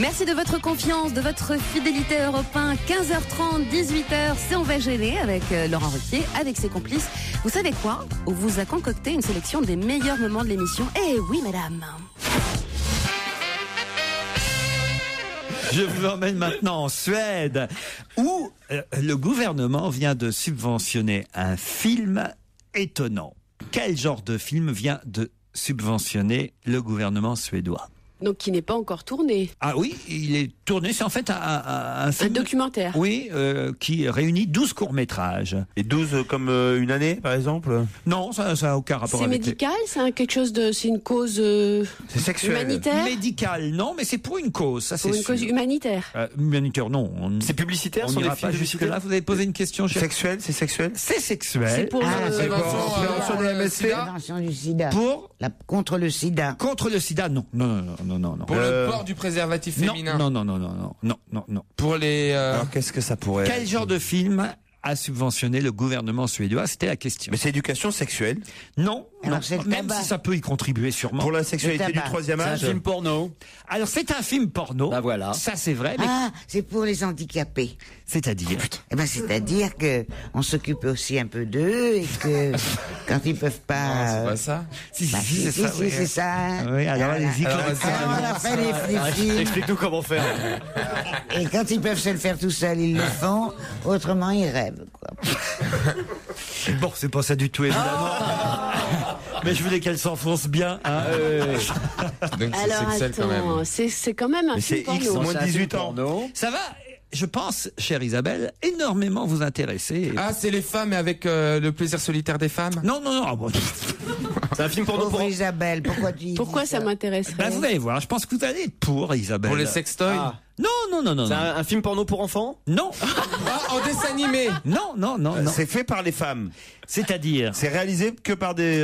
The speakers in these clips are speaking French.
Merci de votre confiance, de votre fidélité à Europe 1. 15h30, 18h, c'est On va gêner avec Laurent Ruquier, avec ses complices. Vous savez quoi? On vous a concocté une sélection des meilleurs moments de l'émission. Eh oui, mesdames. Je vous emmène maintenant en Suède, où le gouvernement vient de subventionner un film étonnant. Quel genre de film vient de subventionner le gouvernement suédois? Donc qui n'est pas encore tourné. Ah oui, il est tourné, c'est en fait un film... Un documentaire. Oui, qui réunit 12 courts-métrages. Et 12 comme une année, par exemple? Non, ça n'a aucun rapport C'est avec... médical, c'est quelque chose de... C'est une cause C'est sexuel. humanitaire. Médical, non, mais c'est pour une cause, ça c'est Pour une sûr. cause humanitaire. Humanitaire, non. C'est publicitaire, On sont des n'ira films pas jusque-là. Vous avez posé une question, cher... Sexuel, c'est sexuel? C'est sexuel. C'est pour c'est prévention des MST? Prévention du sida. Pour Contre le sida. Contre le sida, non. Non. Pour le port du préservatif féminin. Non. Pour les... Alors qu'est-ce que ça pourrait Quel genre de film a subventionné le gouvernement suédois? C'était la question. Mais c'est éducation sexuelle. Non, Alors, c'est le même tabac. si ça peut y contribuer sûrement. Pour la sexualité Le du tabac. troisième C'est un âge. film porno. Alors c'est un film porno. Bah voilà. Ça c'est vrai, mais Ah, c'est pour les handicapés. c'est-à-dire. Eh ben, c'est-à-dire que on s'occupe aussi un peu d'eux et que quand ils peuvent Non, pas. c'est pas ça. Si, Bah, si, oui. c'est ça. Oui, alors allez-y. Alors, Claude. on a fait les films. Explique-nous comment faire. Et quand ils peuvent se le faire tout seuls, ils le font. Autrement, ils rêvent, quoi. Bon, c'est pas ça du tout évidemment. Mais je voulais qu'elle s'enfonce bien. Hein. Donc c'est Alors sexuel quand même. attends, c'est quand même un Mais film c'est X porno. moins de 18 ans. Ça va, je pense, chère Isabelle, énormément vous intéresser. Ah, c'est les femmes avec le plaisir solitaire des femmes? Non. Ah, bon. C'est un film porno Pauvre pour... Isabelle, pourquoi tu dis Pourquoi ça m'intéresserait? Bah, vous allez voir, je pense que vous allez être pour Isabelle. Pour les sextoys? Ah. Non. C'est un film porno pour enfants? Non. Ah, en dessin animé! Non. C'est fait par les femmes. C'est-à-dire. C'est réalisé que par des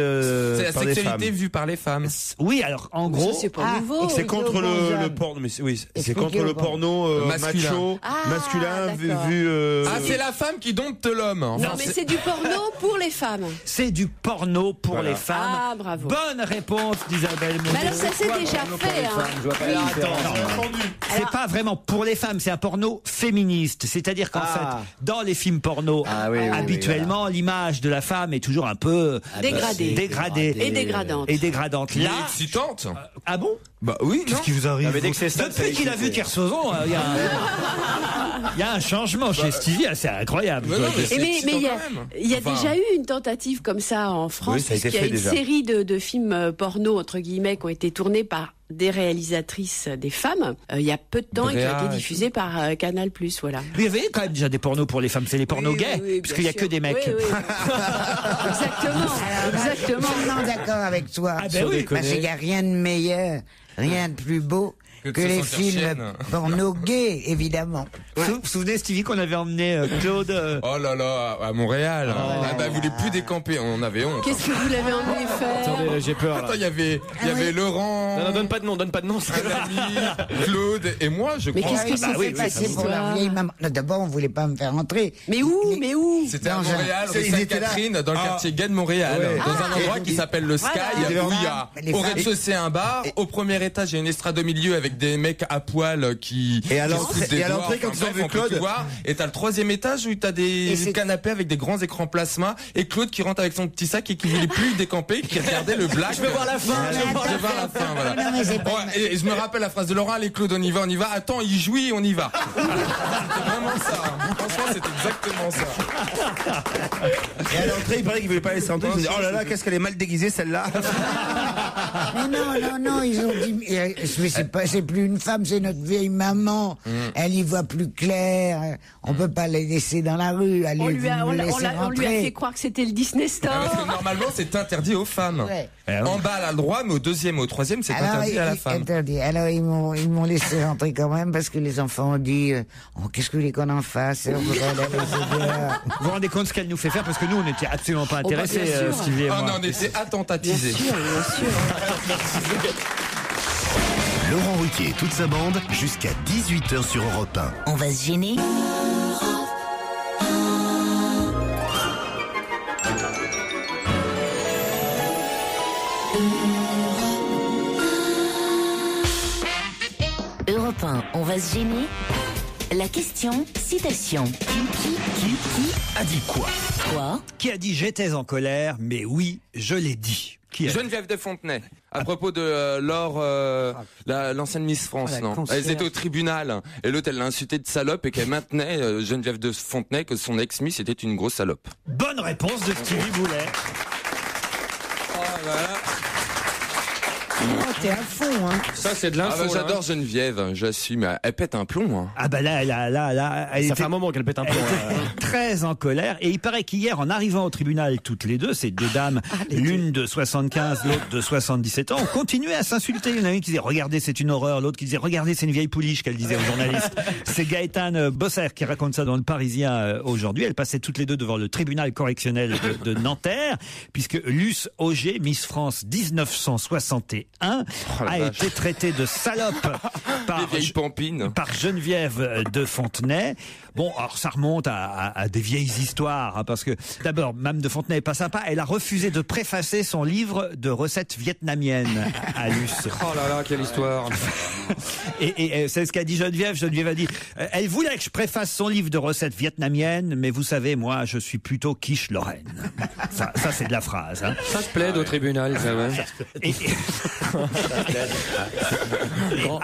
C'est la par des sexualité femmes. vue par les femmes. Oui, alors en Ça, gros. c'est pas nouveau. C'est contre Expliquez aux bons le hommes. porno, mais oui, c'est Expliquez contre aux le bons. porno Masculin. macho, Ah, masculin d'accord. vu. Ah, c'est la femme qui dompte l'homme. Enfin, Non, mais c'est du porno pour les femmes. C'est du porno pour Voilà. les femmes. Ah, bravo. Bonne réponse d'Isabelle Mouzou. Mais alors ça c'est déjà fait. Hein. Je vois pas la différence. C'est pas vraiment pour les femmes, c'est un porno féministe. C'est-à-dire qu'en fait, dans les films porno, Ah oui, oui, habituellement, l'image de la femme est toujours un peu Dégradée. Et dégradante. Et dégradante. Là, Là, excitante. ah bon? Bah oui, non. Qu'est-ce qui vous arrive? Ah, mais dès que c'est ça, Depuis qu'il a vu Kersozon, il y a un changement chez Stevie, c'est incroyable. Mais non, mais Et c'est mais excitant il y a, quand même. il y a Enfin, déjà eu une tentative comme ça en France, Oui, ça a été puisqu'il y a fait une déjà. série de films porno entre guillemets qui ont été tournés par des réalisatrices des femmes. Il y a peu de temps et qui ont Bréa, été diffusés par Canal+. Voilà. Il y avait quand même déjà des pornos pour les femmes, c'est les pornos Oui, gays, oui, oui, puisqu'il y a bien que sûr. des mecs. Oui, oui. Exactement. Totalement d'accord avec toi. Ah ben oui. Parce qu'il n'y a rien de meilleur, rien de plus beau Que de que se les sentir films chienne. porno gays, évidemment. Vous vous souvenez, Stevie, qu'on avait emmené Claude Oh là là, à Montréal. Ah bah, vous voulez plus décamper, on avait honte. Qu'est-ce que vous l'avez emmené faire? Attendez, j'ai peur Attends, là. il y avait Laurent, Non, donne pas de nom. Anami, Claude et moi, je Mais crois. qu'est-ce qui s'est Oui, passé c'est pour la vieille maman. Non, d'abord, on voulait pas me faire entrer. Mais où? C'était à Dans un- Montréal, rue Ils étaient là. Sainte-Catherine, dans le quartier gay de Montréal, Ouais. dans un endroit qui s'appelle le Sky, Voilà. où il y a Les au femmes- rez-de-chaussée un bar, au premier étage il y a une estrade au milieu avec des mecs à poil qui Et à qui l'entrée- se foutent des et à doigts. l'entrée, quand Enfin, ils ont bref, vu on peut Claude- tout voir. Et t'as le troisième étage où t'as Et des c'est- canapés avec des grands écrans plasma et Claude qui rentre avec son petit sac et qui voulait plus décamper, qui regardait le black. Je veux voir la fin. Je veux voir la fin, voilà. Non, mais c'est pas- Bon, et je me rappelle la phrase de Laurent, allez Claude, on y va. Attends, il jouit, on y va. C'était vraiment ça. Franchement, c'est exactement ça. Et à l'entrée, il paraît qu'ils voulaient pas laisser entrer. Ils se disaient, oh là là, qu'est-ce qu'elle est mal déguisée celle-là. Mais non, ils ont dit, mais c'est plus une femme, c'est notre vieille maman. Elle y voit plus clair. On peut pas les laisser dans la rue. Allez, On lui a vous nous laissez on lui a rentrer. fait croire que c'était le Disney Store. Parce que normalement, c'est interdit aux femmes. Ouais. En bas, elle a le droit, mais au deuxième et au troisième, c'est interdit à la femme. Interdit. Alors ils m'ont laissé rentrer quand même parce que les enfants ont dit, oh, qu'est-ce que vous voulez qu'on en fasse? On voudrait la laisser dehors. Vous vous rendez compte ce qu'elle nous fait faire, parce que nous, on n'était absolument pas Oh, bah, intéressés, bien sûr. Stevie et Oh moi. non, on était attentats-tisés. Laurent Ruquier et toute sa bande jusqu'à 18h sur Europe 1. On va se gêner. Europe 1, on va se gêner. La question citation. Qui A dit quoi? Quoi? Qui a dit j'étais en colère, mais oui, je l'ai dit. Qui a dit? Geneviève de Fontenay, à propos de Laure, l'ancienne Miss France, la non. conseillère. Elles étaient au tribunal, et l'autre, elle l'a insultée de salope, et qu'elle maintenait, Geneviève de Fontenay, que son ex-Miss était une grosse salope. Bonne réponse de Stevie Boulet. Oh là là. Oh, t'es à fond, hein. Ça, c'est de l'info. J'adore Geneviève, j'assume. Elle pète un plomb, hein. Ah bah là, elle Ça était fait un moment qu'elle pète un peu. très en colère. Et il paraît qu'hier, en arrivant au tribunal, toutes les deux, ces deux dames, l'une de 75, l'autre de 77 ans, ont continué à s'insulter. Il y en a une qui disait, regardez, c'est une horreur. L'autre qui disait, regardez, c'est une vieille pouliche, qu'elle disait aux journalistes. C'est Gaëtane Bosser qui raconte ça dans le Parisien aujourd'hui. Elles passaient toutes les deux devant le tribunal correctionnel de Nanterre, puisque Luce Auger, Miss France 1961, a été traitée de salope par Geneviève de Fontenay. Bon, alors ça remonte à des vieilles histoires, hein, parce que d'abord, Mme de Fontenay est pas sympa. Elle a refusé de préfacer son livre de recettes vietnamiennes à Luce. Oh là là, quelle histoire. Et c'est ce qu'a dit Geneviève. Geneviève a dit, elle voulait que je préface son livre de recettes vietnamiennes, mais vous savez, moi, je suis plutôt quiche Lorraine. Ça c'est de la phrase. Hein. Ça se plaide au tribunal, ça, ouais.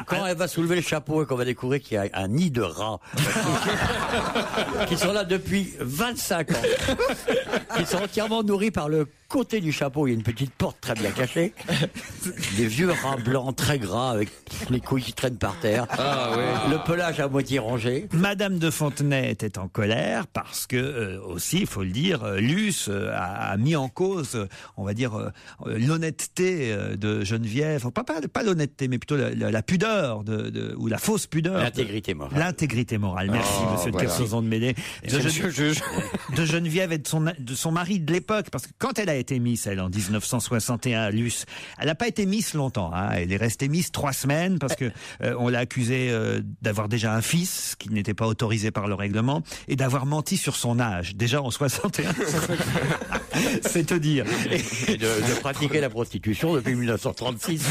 Quand elle va soulever le chapeau et qu'on va découvrir qu'il y a un nid de rats qui sont là depuis 25 ans, qui sont entièrement nourris par le côté du chapeau. Il y a une petite porte très bien cachée, des vieux rats blancs très gras avec les couilles qui traînent par terre, le pelage à moitié rongé. Madame de Fontenay était en colère parce que aussi, il faut le dire, Luce a mis en cause, on va dire, l'honnêteté de Geneviève. Pas l'honnêteté, mais plutôt la pudeur ou la fausse pudeur. L'intégrité morale. L'intégrité morale. Merci, monsieur le Kersauzon de Médée. De Geneviève et de son mari de l'époque. Parce que quand elle a été Miss, elle, en 1961, Luce, elle n'a pas été Miss longtemps. Hein. Elle est restée Miss 3 semaines parce que on l'a accusée d'avoir déjà un fils qui n'était pas autorisé par le règlement et d'avoir menti sur son âge. Déjà en 61. C'est te dire. Et de pratiquer la prostitution depuis 1936.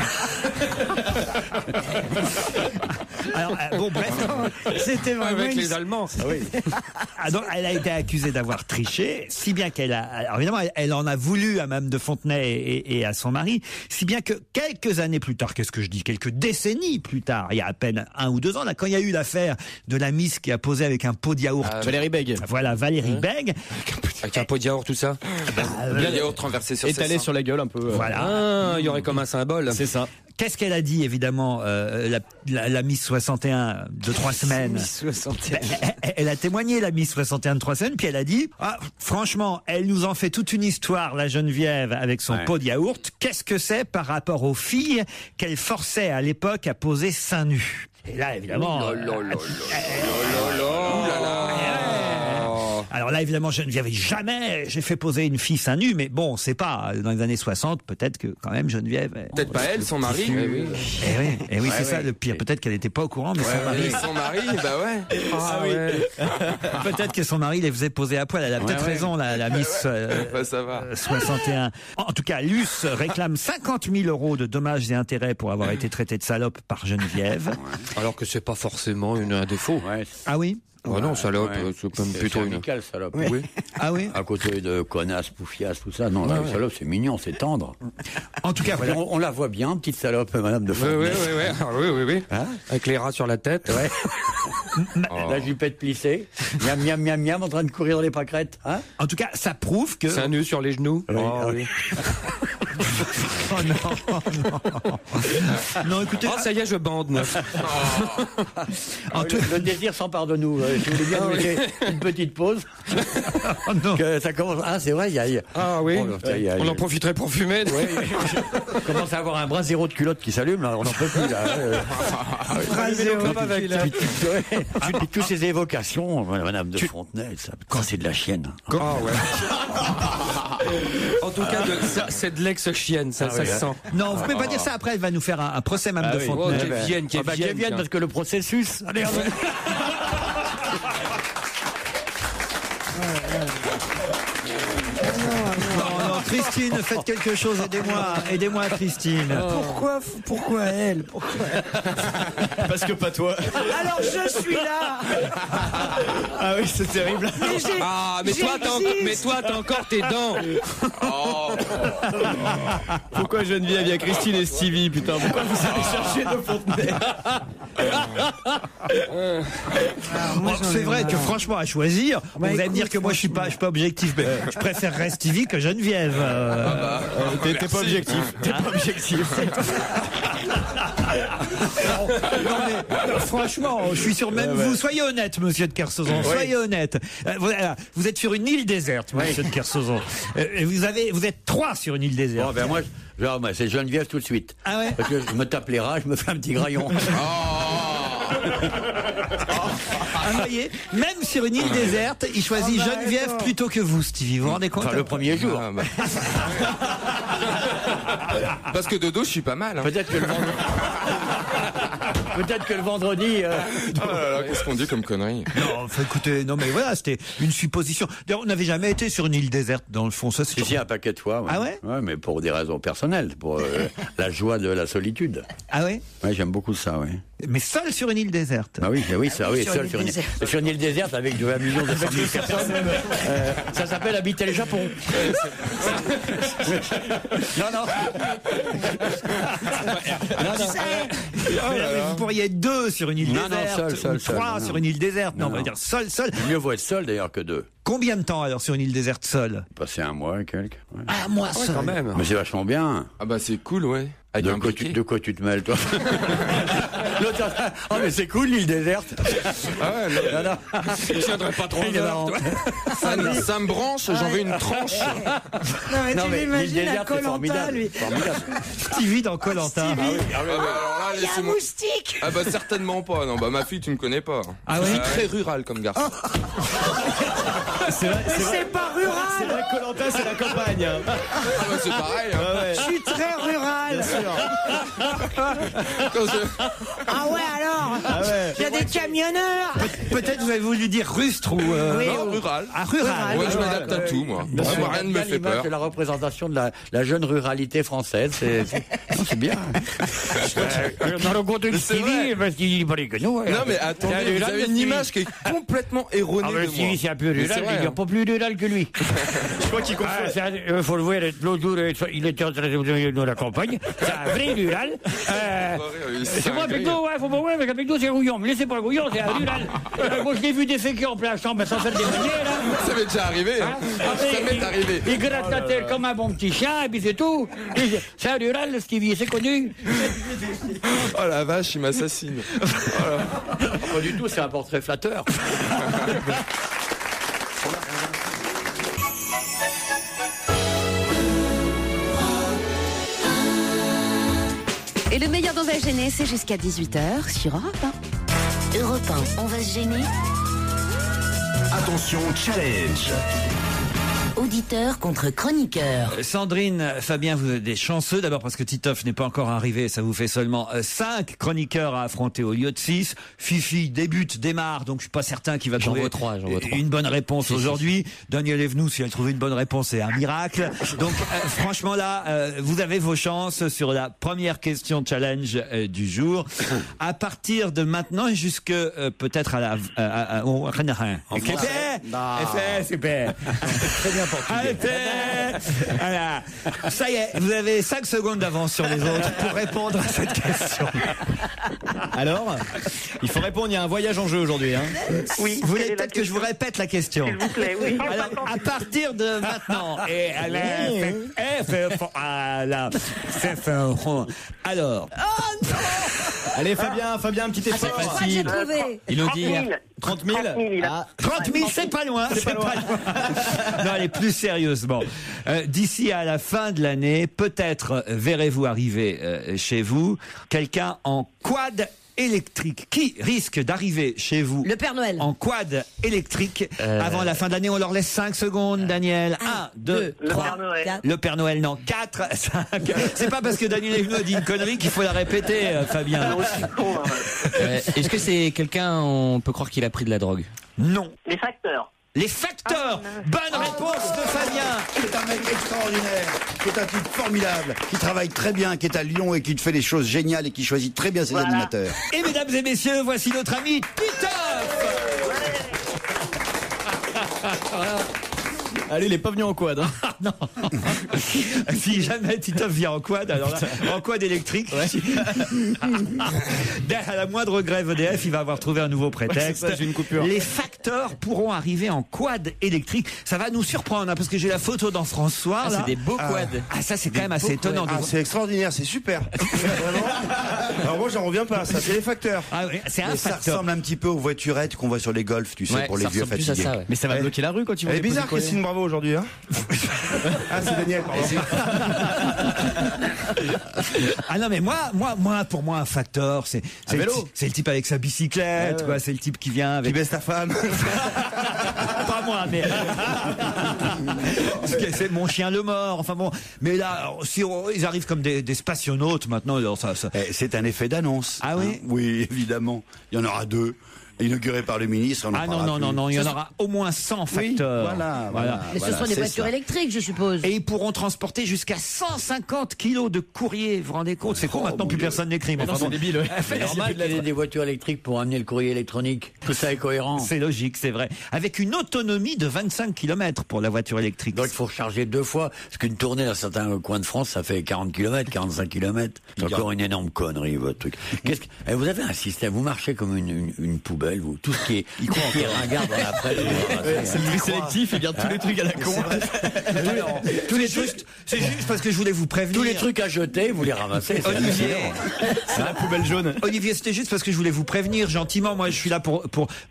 Alors, bon, bref, c'était vraiment avec les Allemands. Donc, elle a été accusée d'avoir triché, si bien qu'elle a, alors évidemment, elle en a voulu à Mme de Fontenay et à son mari, si bien que quelques années plus tard, qu'est-ce que je dis, quelques décennies plus tard, il y a à peine 1 ou 2 ans, là, quand il y a eu l'affaire de la Miss qui a posé avec un pot de yaourt. Valérie Bègue. Voilà, Valérie Bègue. Avec un pot de yaourt, tout ça. Le yaourt renversé sur ses Étalé seins. sur la gueule un peu. Voilà. Il y aurait comme un symbole. C'est ça. Qu'est-ce qu'elle a dit, évidemment, la Miss 61 de 3 semaines? Elle a témoigné, la Miss 61 de 3 semaines, puis elle a dit, franchement, elle nous en fait toute une histoire, la Geneviève, avec son pot de yaourt. Qu'est-ce que c'est par rapport aux filles qu'elle forçait à l'époque à poser seins nus? Et là, évidemment... Alors là, évidemment, Geneviève, jamais j'ai fait poser une fille seins nus, mais bon, on sait pas. Dans les années 60, peut-être que quand même Geneviève... Peut-être pas elle, son mari. Eh oui, c'est ça le pire. Peut-être qu'elle n'était pas au courant, mais son mari... Son mari, bah ouais. Peut-être que son mari les faisait poser à poil. Elle a peut-être raison, la Miss Ça va. 61. En tout cas, Luce réclame 50 000 euros de dommages et intérêts pour avoir été traitée de salope par Geneviève. Alors que c'est pas forcément un défaut. Ah oui? Oh non, salope, c'est comme plutôt une... amical, salope. Oui. Ah oui? À côté de connasse, poufiasse, tout ça. Non, la salope, c'est mignon, c'est tendre. En tout cas, voilà. On la voit bien, petite salope, Madame de Fontenay. Oui. Hein? Avec les rats sur la tête. Ouais. La jupette plissée. Miam, miam, miam, miam, en train de courir dans les pâquerettes. Hein? En tout cas, ça prouve que... C'est un nœud sur les genoux. Oui. Oh non. Non, écoutez... Oh, ça y est, je bande, moi. Le désir s'empare de nous. Si vous voulez bien nous laisser une petite pause. Oh non. Que ça commence... Ah, c'est vrai, il y a... Ah oui, on en profiterait pour fumer. On commence à avoir un bras zéro de culotte qui s'allume, là. On n'en peut plus, là. Puis toutes ces évocations, Madame de Fontenay, ça, c'est de la chienne. Ah ouais. En tout cas, c'est de l'ex-chienne, ça se sent. Non, vous pouvez pas dire ça. Après, elle va nous faire un procès, Mme de Fontenay. Qu'elle vienne, parce que le processus... Allez, Non, Christine, faites quelque chose, aidez-moi, Christine. Pourquoi elle? Parce que pas toi. Alors je suis là. Ah oui, c'est terrible. Mais toi, t'as encore tes dents. Pourquoi Geneviève, il y a Christine et Stevie, putain, pourquoi vous allez chercher de Fontenay? C'est vrai que franchement, à choisir, vous allez me dire que moi je suis pas objectif, mais je préférerais Stevie que Geneviève. T'es pas objectif. T'es pas objectif. Non mais franchement, je suis sûr même vous. Soyez honnête, monsieur de Kersauzon. Soyez honnête. Voilà, vous êtes sur une île déserte, monsieur de Kersauzon. Vous êtes 3 sur une île déserte. Bon, ben moi, c'est Geneviève tout de suite. Ah ouais. Parce que je me tape les rats, je me fais un petit graillon. Vous voyez, même sur une île déserte, il choisit Geneviève plutôt que vous, Stevie. Vous vous rendez compte? Enfin, le premier jour. Parce que de dos, je suis pas mal. Hein. Peut-être que le vendredi. Oh là là, qu'est-ce qu'on dit comme connerie? Non, enfin, écoutez, non mais voilà, c'était une supposition. D'ailleurs, on n'avait jamais été sur une île déserte dans le fond. Ça, c'est Ici, un paquet de fois. Ouais. Ah ouais? Ouais, mais pour des raisons personnelles, pour la joie de la solitude. Ah ouais? Ouais, j'aime beaucoup ça, oui. Mais seul sur une île déserte? Ah oui, seul sur une île déserte avec 2 millions de personnes. Ça s'appelle habiter le Japon. Non. Vous pourriez être 2 sur une île déserte. Non, seul. 3 sur une île déserte. Non, on va dire seul. Mieux vaut être seul d'ailleurs que 2. Combien de temps alors sur une île déserte seul? Passer un mois et quelques. Ouais. Un mois seul. Quand même. Mais c'est vachement bien. Ah bah c'est cool, ouais. Avec un briquet. De quoi tu te mêles, toi? Oh, mais c'est cool, l'île déserte. Ah ouais, non. Je tiendrai pas trop longtemps. Ça me branche, j'en veux une tranche. Non mais tu l'imagines à Koh-Lanta, lui. Stevie dans Koh-Lanta. Alors là, Il y a un moustique. Ah bah certainement pas. Non, bah ma fille, tu me connais pas. Ah Je ouais? suis très rural comme garçon. C'est pas rural. C'est vrai que Koh-Lanta, c'est la campagne. Ah bah c'est pareil. Hein. Je suis très rural. Ah ouais alors. Il y a des camionneurs. Peut-être vous avez voulu dire rustre ou rural. Ah, rural. Ouais, je m'adapte à tout, moi. Moi, rien ne me fait peur. C'est la représentation de la jeune ruralité française. C'est bien. Dans le compte de Stevie, parce qu'il est pas les que nous. Non mais attendez, vous avez une image qui est complètement erronée de moi. Stevie, c'est un peu rural, il n'y a pas plus rural que lui. Je crois qu'il confond. Il faut le voir, l'autre jour, il était en train de la campagne. C'est un vrai rural. C'est moi, avec nous, faut pas voir, mais avec nous, c'est rouillon. Mais c'est pas le rouillon, c'est un rural. Moi, je l'ai vu déféquer en plein champ, sans faire des manières, là. Ça m'est déjà arrivé. Hein. Ça m'est arrivé. Il gratte la tête comme un bon petit chien, et puis c'est tout. C'est un rural, Stevie, c'est connu. Oh la vache, il m'assassine. Pas du tout, c'est un portrait flatteur. Et le meilleur d'On va se gêner, c'est jusqu'à 18h sur Europe 1. Europe 1, on va se gêner. Attention, challenge. Auditeur contre chroniqueur. Sandrine, Fabien, vous êtes des chanceux. D'abord parce que Titoff n'est pas encore arrivé. Ça vous fait seulement 5 chroniqueurs à affronter au lieu de 6. Fifi démarre. Donc je suis pas certain qu'il va trouver une bonne réponse aujourd'hui. Daniel Evenou, si elle trouve une bonne réponse, c'est un miracle. Donc franchement là, vous avez vos chances sur la première question challenge du jour. À partir de maintenant et jusque peut-être à la... Super. Très bien. Voilà. Ça y est, vous avez 5 secondes d'avance sur les autres pour répondre à cette question. Alors, il faut répondre, il y a un voyage en jeu aujourd'hui. Hein. Oui. Vous voulez peut-être que je vous répète la question? S'il vous plaît, oui. Alors, à partir de maintenant, alors. Oh non. Allez Fabien, un petit effort. C'est facile. Il nous dit 30 000. 30 000, c'est pas loin. Non, allez, plus sérieusement. D'ici à la fin de l'année, peut-être verrez-vous arriver chez vous quelqu'un en quad électrique. Qui risque d'arriver chez vous? Le Père Noël. En quad électrique avant la fin de l'année. On leur laisse 5 secondes, Daniel. 1, 2, 3. Le Père Noël, non. 4, 5. C'est pas parce que Daniel Evenou a dit une connerie qu'il faut la répéter, Fabien. Est-ce que c'est quelqu'un, on peut croire qu'il a pris de la drogue? Non. Les facteurs. Les facteurs. Bonne réponse de Fabien. C'est un mec extraordinaire, qui est un type formidable, qui travaille très bien, qui est à Lyon et qui fait des choses géniales et qui choisit très bien ses animateurs. Et mesdames et messieurs, voici notre ami Titoff. Allez, il est pas venu en quad. Hein. Non. Si jamais Titoff vient en quad, alors là, en quad électrique. Ouais. À la moindre grève EDF, il va avoir trouvé un nouveau prétexte. Ouais, ça, j'ai une coupure. Les facteurs pourront arriver en quad électrique. Ça va nous surprendre, hein, parce que j'ai la photo dans François. C'est des beaux quads. Ah, ça, c'est quand même assez étonnant. C'est extraordinaire, c'est super. Vraiment. Alors moi, j'en reviens pas. Ça, c'est les facteurs. Ah, oui, c'est un Ça facteur. ressemble un petit peu aux voiturettes qu'on voit sur les golfs, tu sais, Ouais, pour les ça vieux ressemble plus à fatigués. ça, ouais. Mais ça va bloquer la rue quand tu vas Elle est les bizarre, poser collés. Christine Bravo, aujourd'hui. Hein ah, c'est Daniel, pardon. Ah non, mais pour moi, un facteur, c'est le type avec sa bicyclette, quoi. C'est le type qui vient avec. Qui baisse ta femme. Pas moi, mais. C'est mon chien le mort. Enfin bon. Mais là, si ils arrivent comme des spationautes maintenant, alors ça. C'est un effet d'annonce. Ah oui? Oui, évidemment. Il y en aura 2. Inauguré par le ministre. Ah non, il y en aura au moins 100 facteurs. Voilà. Mais ce sont des voitures électriques, je suppose. Et ils pourront transporter jusqu'à 150 kilos de courrier. Vous vous rendez compte? C'est con, maintenant plus personne n'écrit. Mais non, c'est débile. Ouais. C'est normal qu'il y ait des voitures électriques pour amener le courrier électronique. Tout ça est cohérent. C'est logique, c'est vrai. Avec une autonomie de 25 km pour la voiture électrique. Donc il faut recharger 2 fois. Parce qu'une tournée dans certains coins de France, ça fait 40 km, 45 km. C'est encore une énorme connerie, votre truc. Vous avez un système, vous marchez comme une poubelle, vous. Tout ce qui est ringard dans la presse. C'est le tri sélectif, il garde tous les trucs à la con. C'est juste parce que je voulais vous prévenir. Tous les trucs à jeter, vous les ramassez. Olivier, c'est la poubelle jaune. Olivier, c'était juste parce que je voulais vous prévenir gentiment. Moi, je suis là pour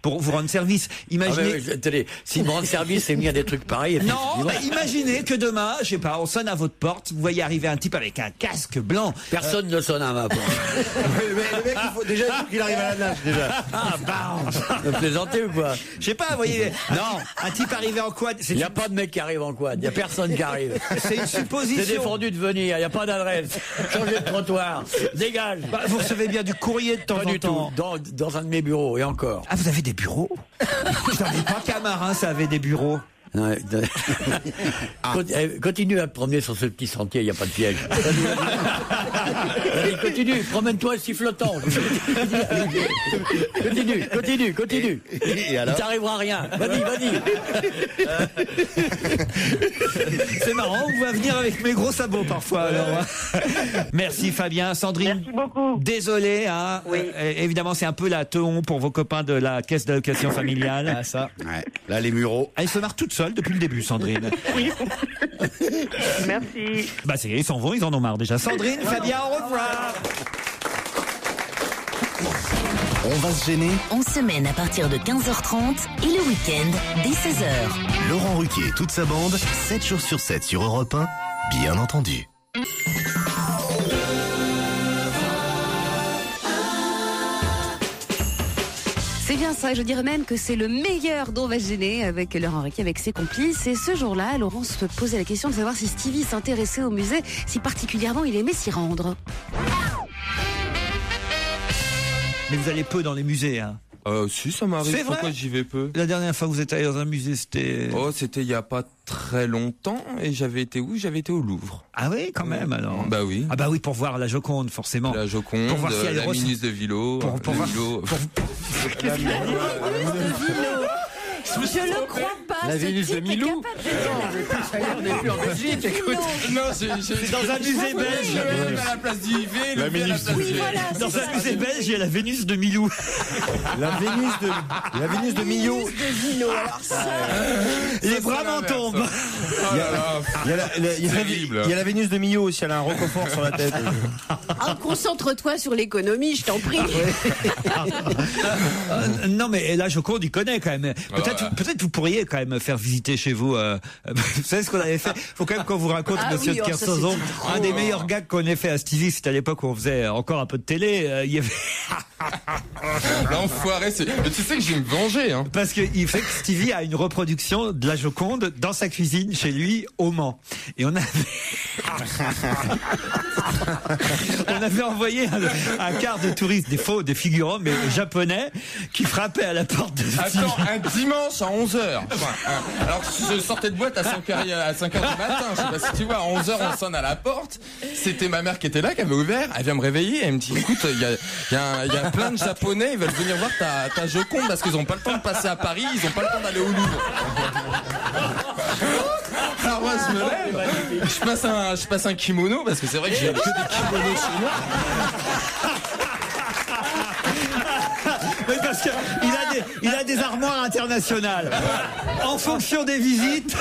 vous rendre service. Imaginez. Attendez, s'ils me rendent service, c'est mis à des trucs pareils. Non, imaginez que demain, je sais pas, on sonne à votre porte, vous voyez arriver un type avec un casque blanc. Personne ne sonne à ma porte. Mais le mec, il faut qu'il arrive à la nage, déjà. Ah, bah. Vous plaisantez ou quoi? Je sais pas, vous voyez. Non, un type arrivé en quad. Il n'y a pas de mec qui arrive en quad. Il n'y a personne qui arrive. C'est une supposition. C'est défendu de venir. Il n'y a pas d'adresse. Changez de trottoir. Dégage. Bah, vous recevez bien du courrier de temps pas en du temps. Tout. Dans un de mes bureaux et encore. Ah, vous avez des bureaux? Je savais pas qu'Amarin, ça avait des bureaux. Ouais, continue à te promener sur ce petit sentier, il n'y a pas de piège. Allez, continue, promène-toi sifflotant. Continue. Et alors? Il t'arrivera rien. Vas-y. C'est marrant, on va venir avec mes gros sabots parfois. Alors. Merci Fabien. Sandrine, merci beaucoup. Désolé, hein. Oui. Évidemment, c'est un peu la teon pour vos copains de la caisse d'allocation familiale. Ah, ça. Ouais. Là, les Mureaux. Elle se marre toute seule depuis le début, Sandrine. Oui. Merci. Bah, c'est, ils s'en vont, ils en ont marre déjà. Sandrine, Fabien, au revoir. On va se gêner. En semaine à partir de 15h30 et le week-end dès 16h. Laurent Ruquier et toute sa bande, 7 jours sur 7 sur Europe 1, bien entendu. C'est bien ça, je dirais même que c'est le meilleur d'On va se gêner avec Laurent Ruquier, avec ses complices. Et ce jour-là, Laurent se posait la question de savoir si Stevie s'intéressait au musée, si particulièrement il aimait s'y rendre. Mais vous allez peu dans les musées, hein? Si, ça m'arrive. C'est vrai? Pourquoi j'y vais peu? La dernière fois que vous êtes allé dans un musée, c'était... Oh, c'était il y a pas très longtemps. Et j'avais été où? J'avais été au Louvre. Ah oui, quand même, alors. Bah oui. Ah bah oui, pour voir la Joconde, forcément. La Joconde, pour voir si elle la ministre de Vilo. Pour voir... Je le crois pas. La Vénus de Milou. Non, c'est dans un musée belge. À la place d'Yvé, la Vénus. Oui, voilà. Dans un musée belge, il y a la Vénus de Milou. La Vénus de Millau. Les bras m'en tombent. Il y a la Vénus de Millau aussi, elle a un roquefort sur la tête. Concentre-toi sur l'économie, je t'en prie. Non, mais la Joconde, il connaît quand même. Peut-être vous pourriez quand même faire visiter chez vous. Vous savez ce qu'on avait fait? Faut quand même qu'on vous raconte, monsieur de Kersauzon, un des meilleurs gags qu'on ait fait à Stevie, c'était à l'époque où on faisait encore un peu de télé. Il y avait L'enfoiré, mais tu sais que je vais me venger, hein. Parce qu'il fait que Stevie a une reproduction de la Joconde dans sa cuisine chez lui au Mans. Et on avait envoyé un quart de touristes, des figurants, mais japonais, qui frappaient à la porte de Stevie. Attends, un dimanche à 11h. Alors je sortais de boîte à 5h du matin, je sais pas si tu vois, à 11h on sonne à la porte. C'était ma mère qui était là, qui avait ouvert, elle vient me réveiller, elle me dit écoute, il y a plein de Japonais, ils veulent venir voir ta Joconde parce qu'ils ont pas le temps de passer à Paris, ils ont pas le temps d'aller au Louvre. Alors moi je me lève, je passe un kimono parce que c'est vrai que j'ai que des kimonos chez moi. Oui, parce qu'il a des armoires internationales. En fonction des visites.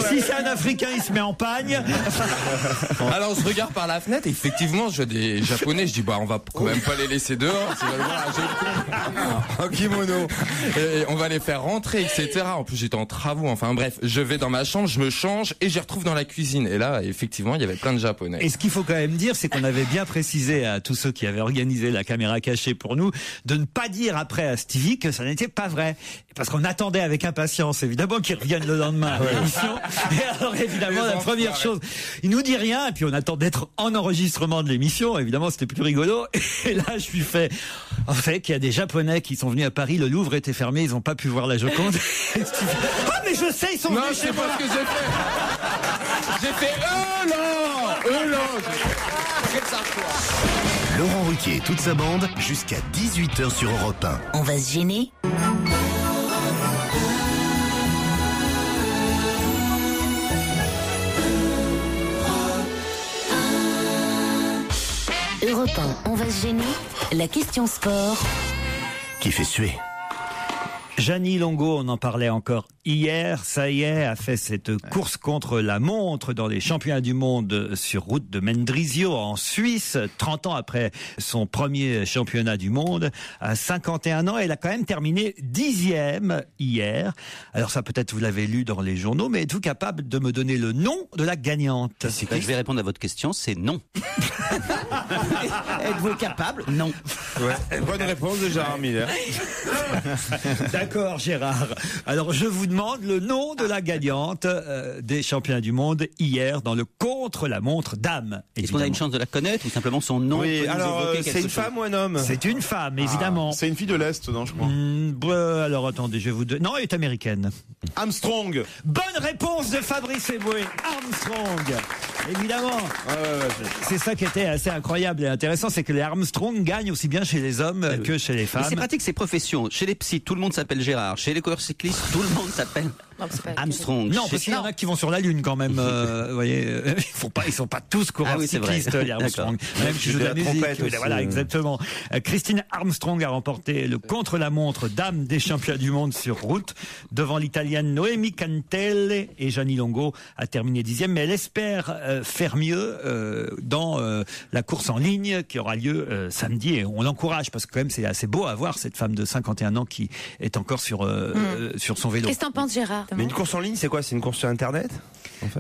Si c'est un Africain, il se met en pagne. Alors je regarde par la fenêtre et effectivement je vois des Japonais, je dis on va quand même pas les laisser dehors, ils veulent voir un kimono. Et on va les faire rentrer, etc. En plus j'étais en travaux, enfin bref, je vais dans ma chambre, je me change et je les retrouve dans la cuisine. Et là effectivement il y avait plein de Japonais. Et ce qu'il faut quand même dire, c'est qu'on avait bien précisé à tous ceux qui avaient organisé la caméra cachée pour nous de ne pas dire après à Stevie que ça n'était pas vrai. Parce qu'on attendait avec impatience évidemment qu'il revienne le lendemain à l'émission. Et alors évidemment la première chose, il nous dit rien et puis on attend d'être en enregistrement de l'émission. Évidemment c'était plus rigolo. Et là je lui fais en fait qu'il y a des Japonais qui sont venus à Paris, le Louvre était fermé, ils n'ont pas pu voir la Joconde. Ah mais je sais, ils sont venus chez moi. Non, c'est pas ce que j'ai fait. J'ai fait Laurent Ruquier et toute sa bande jusqu'à 18h sur Europe 1. On va se gêner. Europe 1, on va se gêner. La question sport. Qui fait suer. Gianni Longo, on en parlait encore hier, ça y est, a fait cette course contre la montre dans les championnats du monde sur route de Mendrisio en Suisse, 30 ans après son premier championnat du monde, à 51 ans. Elle a quand même terminé 10e hier. Alors ça peut-être vous l'avez lu dans les journaux, mais êtes-vous capable de me donner le nom de la gagnante? Je vais répondre à votre question, c'est non. Êtes-vous capable? Non. Ouais. Bonne réponse de Gérard Miller. D'accord Gérard. Alors je vous demande le nom de la gagnante des championnats du monde hier dans le contre-la-montre dames. Est-ce qu'on a une chance de la connaître ou simplement son nom? Oui, alors c'est une femme ou un homme? C'est une femme, évidemment. C'est une fille de l'Est, non, je crois. Alors attendez, je vais vous donner... Non, elle est américaine. Armstrong. Bonne réponse de Fabrice Eboué. Armstrong. Évidemment. C'est ça qui était assez incroyable et intéressant, c'est que les Armstrong gagnent aussi bien chez les hommes que chez les femmes. Mais c'est pratique, ces professions. Chez les psys, tout le monde s'appelle Gérard. Chez les coureurs cyclistes, tout le monde s'appelle Armstrong. Non, parce qu'il y en a qui vont sur la Lune quand même. Vous voyez, ils sont pas tous coureurs cyclistes, les Armstrong. Même qui jouent de la musique. Voilà, exactement. Christine Armstrong a remporté le contre-la-montre dame des championnats du monde sur route devant l'italienne Noemi Cantelle, et Gianni Longo a terminé 10e, mais elle espère faire mieux dans la course en ligne qui aura lieu samedi, et on l'encourage parce que quand même c'est assez beau à voir cette femme de 51 ans qui est encore sur son vélo. Qu'est-ce que t'en penses, Gérard? Mais une course en ligne, c'est quoi? C'est une course sur Internet, en fait?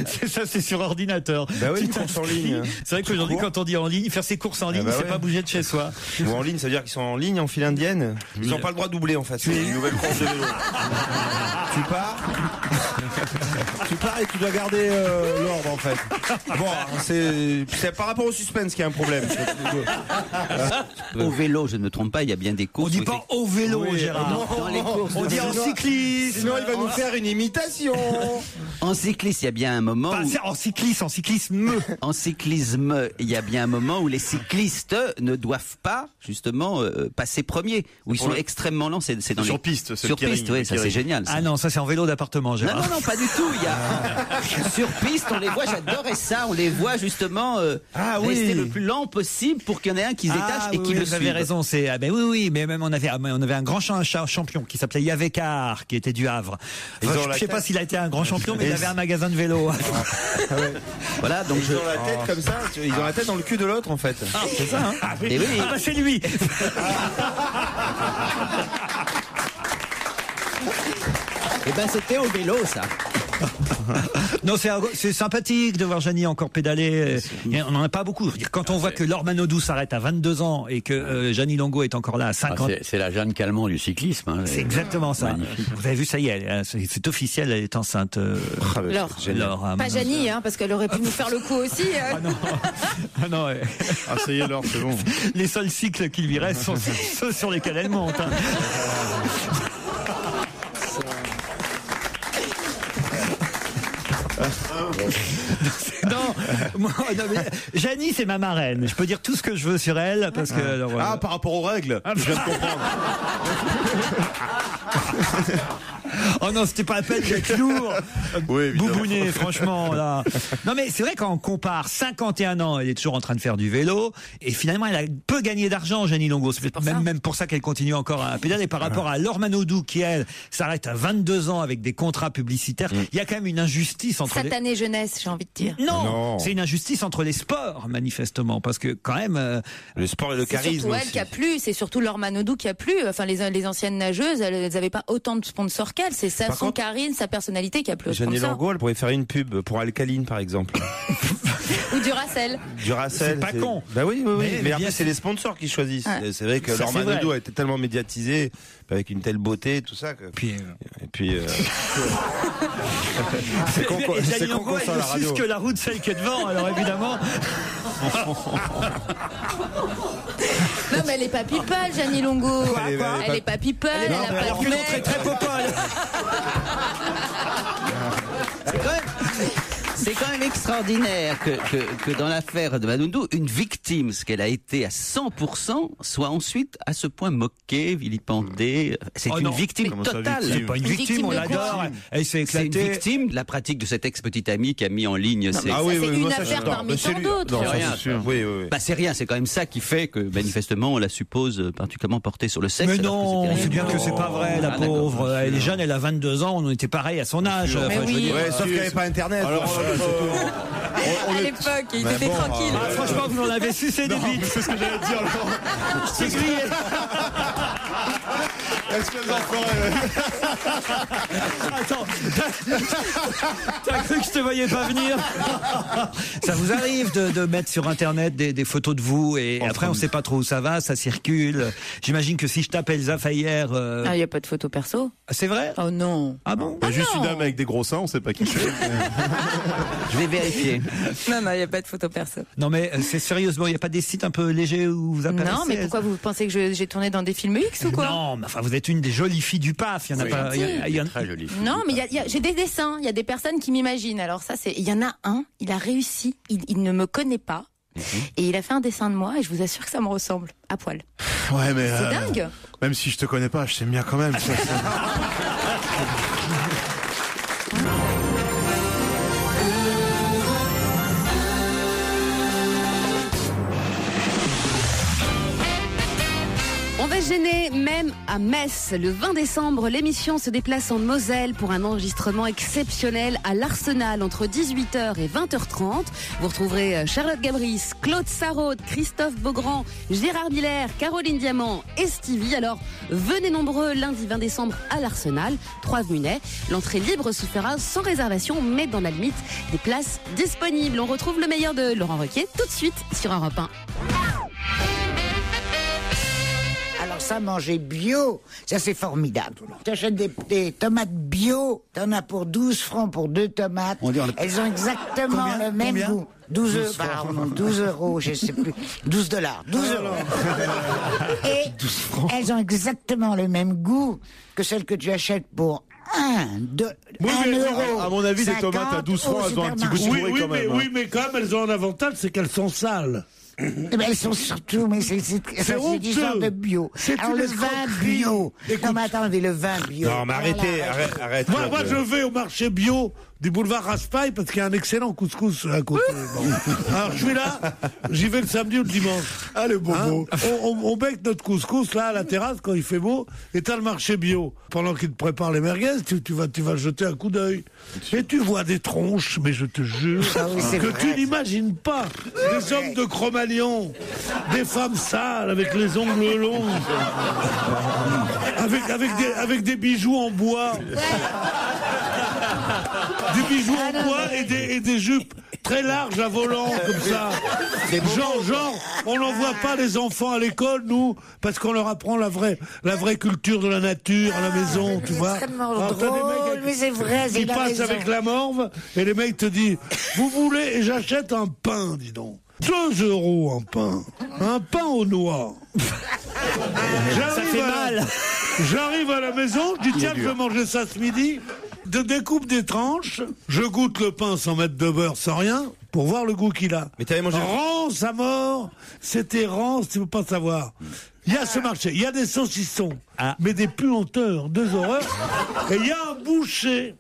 C'est ça, c'est sur ordinateur. Bah oui, une course en ligne. C'est vrai qu'aujourd'hui, quand on dit en ligne, faire ses courses en ligne, c'est pas bouger de chez soi. Ou en ligne, ça veut dire qu'ils sont en ligne en file indienne. Ils n'ont pas le droit de doubler, en fait. C'est une nouvelle course de vélo. Tu pars et tu dois garder l'ordre, en fait. Bon, c'est par rapport au suspense qu'il y a un problème. Au vélo, je ne me trompe pas, il y a bien des courses. On dit pas au vélo, Gérard. Dans les courses. On dit en cyclisme. Sinon, il va nous faire une imitation. En cyclisme, il y a bien un moment où... En cyclisme. En cyclisme, il y a bien un moment où les cyclistes ne doivent pas, justement, passer premier. Où ils sont extrêmement lents. C'est dans sur piste, sur piste, oui, ça c'est génial. Ça. Ah non, ça c'est en vélo d'appartement, Gérard. Non, pas du tout. Il y a sur piste, on les voit. J'adorais ça. On les voit justement rester le plus lent possible pour qu'il y en ait un qui se détache et qui le suive. Vous avez raison. C'est oui, mais même on avait un grand champion qui s'appelait Yavécar, qui était du Havre. Je sais pas s'il a été un grand champion, mais il avait un magasin de vélo. Voilà, donc ils ont la tête comme ça. Ils ont la tête dans le cul de l'autre, en fait. C'est ça. Et oui. Ah bah c'est lui. Eh ben c'était au vélo ça. Non, c'est sympathique de voir Gianni encore pédaler. Et on n'en a pas beaucoup. Je veux dire, quand on voit que Laure Manodou s'arrête à 22 ans et que Gianni Longo est encore là à 50 ans. C'est la Jeanne Calment du cyclisme. Hein, c'est exactement ça. Magnifique. Vous avez vu, ça y est, c'est officiel, elle est enceinte. Laure. Pas Gianni, hein, parce qu'elle aurait pu nous faire le coup aussi. Ah non. Ah non, ouais. Ah ça y est, Laure, c'est bon. Les seuls cycles qui lui restent sont ceux sur lesquels elle monte. Hein. Non, Gianni, c'est ma marraine. Je peux dire tout ce que je veux sur elle parce que. Alors, par rapport aux règles. Je viens de comprendre. Oh non, c'était pas la peine d'être lourd. Oui, Boubounet, franchement, là. Non, mais c'est vrai, quand on compare 51 ans, elle est toujours en train de faire du vélo, et finalement, elle a peu gagné d'argent, Gianni Longo. C'est même pour ça qu'elle continue encore à pédaler. Par rapport à Laure Manodou, qui, elle, s'arrête à 22 ans avec des contrats publicitaires. Il y a quand même une injustice entre Satanée jeunesse, j'ai envie de dire. Non. C'est une injustice entre les sports, manifestement, parce que quand même. Le sport et le charisme. C'est surtout elle qui a plu, c'est surtout Laure Manodou qui a plu. Enfin, les anciennes nageuses, elles n'avaient pas autant de sponsors qu'elle. C'est ça, son charisme, sa personnalité qui a plu. Gianni Longo, elle pourrait faire une pub pour Alcaline, par exemple. Ou Duracell. C'est pas con. Bah oui. Mais après, c'est les sponsors qui choisissent. Ouais. C'est vrai que Laure Manodou a été tellement médiatisée, avec une telle beauté, tout ça. Que... Et puis. C'est con sur la radio. Que la roue de celle qui est devant, alors évidemment. Non, mais elle est pas people, Gianni Longo. Elle est pas people, elle a pas de mec. Très très popole. C'est quand même extraordinaire que dans l'affaire de Manodou, une victime, ce qu'elle a été à 100%, soit ensuite à ce point moquée, vilipendée. C'est une victime totale. C'est pas une victime, on l'adore. Elle s'est éclatée. C'est une victime de la pratique de cet ex-petit ami qui a mis en ligne. C'est une affaire parmi tant d'autres. C'est rien, c'est quand même ça qui fait que manifestement on la suppose particulièrement portée sur le sexe. Mais non, c'est bien que c'est pas vrai, la pauvre. Elle est jeune, elle a 22 ans, on était pareil à son âge. Sauf qu'il n'y avait pas Internet. À l'époque, il était tranquille. Franchement, vous en avez sucé des bites. C'est ce que j'allais dire. Je t'ai crié. Espèce d'enfoiré. Attends, t'as cru que je te voyais pas venir? Ça vous arrive de mettre sur Internet des photos de vous et après on sait pas trop où ça va, ça circule. J'imagine que si je tape Elsa Fayer... il y a pas de photos perso. C'est vrai? Oh non. Ah bon? Il y a juste une dame avec des gros seins, on sait pas qui c'est. Je vais vérifier. Non, il n'y a pas de photos perso. Non mais c'est sérieusement, il n'y a pas des sites un peu légers où vous apparaissez? Non, mais pourquoi vous pensez que j'ai tourné dans des films X ou quoi? Non, mais enfin vous êtes une des jolies filles du PAF, il y en a pas... Très jolie. Non, mais j'ai des dessins, il y a des personnes qui m'imaginent. Alors ça, il y en a un, il a réussi, il ne me connaît pas. Et il a fait un dessin de moi et je vous assure que ça me ressemble, à poil. Ouais, mais... C'est dingue. Même si je te connais pas, je t'aime bien quand même. On va gêner même à Metz. Le 20 décembre, l'émission se déplace en Moselle pour un enregistrement exceptionnel à l'Arsenal entre 18h et 20h30. Vous retrouverez Charlotte Gabris, Claude Sarraute, Christophe Beaugrand, Gérard Miller, Caroline Diamant et Stevie. Alors, venez nombreux lundi 20 décembre à l'Arsenal, 3 avenue Ney. L'entrée libre se fera sans réservation, mais dans la limite des places disponibles. On retrouve le meilleur de Laurent Ruquier tout de suite sur Europe 1. Alors ça, manger bio, ça c'est formidable. Tu achètes des tomates bio, t'en as pour 12 francs pour 2 tomates. Elles ont exactement le même goût. 12 euros, je sais plus. 12 dollars. 12 euros. Et 12 francs. Elles ont exactement le même goût que celles que tu achètes pour 1 euro. À mon avis, les tomates à 12 francs, elles ont un petit goût de pourri quand même. Oui, mais quand même, elles ont un avantage, c'est qu'elles sont sales. Mais elles sont surtout, mais c'est du genre de bio. Alors le vin bio. Non mais attendez, le vin bio. Non mais arrête. Moi je vais au marché bio du boulevard Raspail parce qu'il y a un excellent couscous à côté. Alors je suis là, j'y vais le samedi ou le dimanche. Ah le bobo. On bec notre couscous là à la terrasse quand il fait beau et t'as le marché bio. Pendant qu'il te prépare les merguez, tu vas jeter un coup d'œil. Et tu vois des tronches, mais je te jure que tu n'imagines pas. Des hommes de Cro-Magnon, des femmes sales avec les ongles longs, avec des bijoux en bois. Des bijoux en bois et des jupes très larges à volant, comme ça. Genre, on n'envoie pas les enfants à l'école, nous, parce qu'on leur apprend la vraie culture de la nature à la maison, tu vois. Extrêmement Alors, t'as des drôle, mecs mais c'est vrai, qui passent avec la morve, et les mecs te disent, vous voulez, et j'achète un pain, dis donc. 2 € un pain. Un pain aux noix. Ça fait mal. J'arrive à la maison, je dis tiens, je vais manger ça ce midi. Je découpe des tranches, je goûte le pain sans mettre de beurre, sans rien, pour voir le goût qu'il a. Mais t'avais mangé rance à mort, c'était rance, tu peux pas savoir. Il y a ce marché, il y a des saucissons, mais des puanteurs, 2 horreurs. Et il y a un boucher.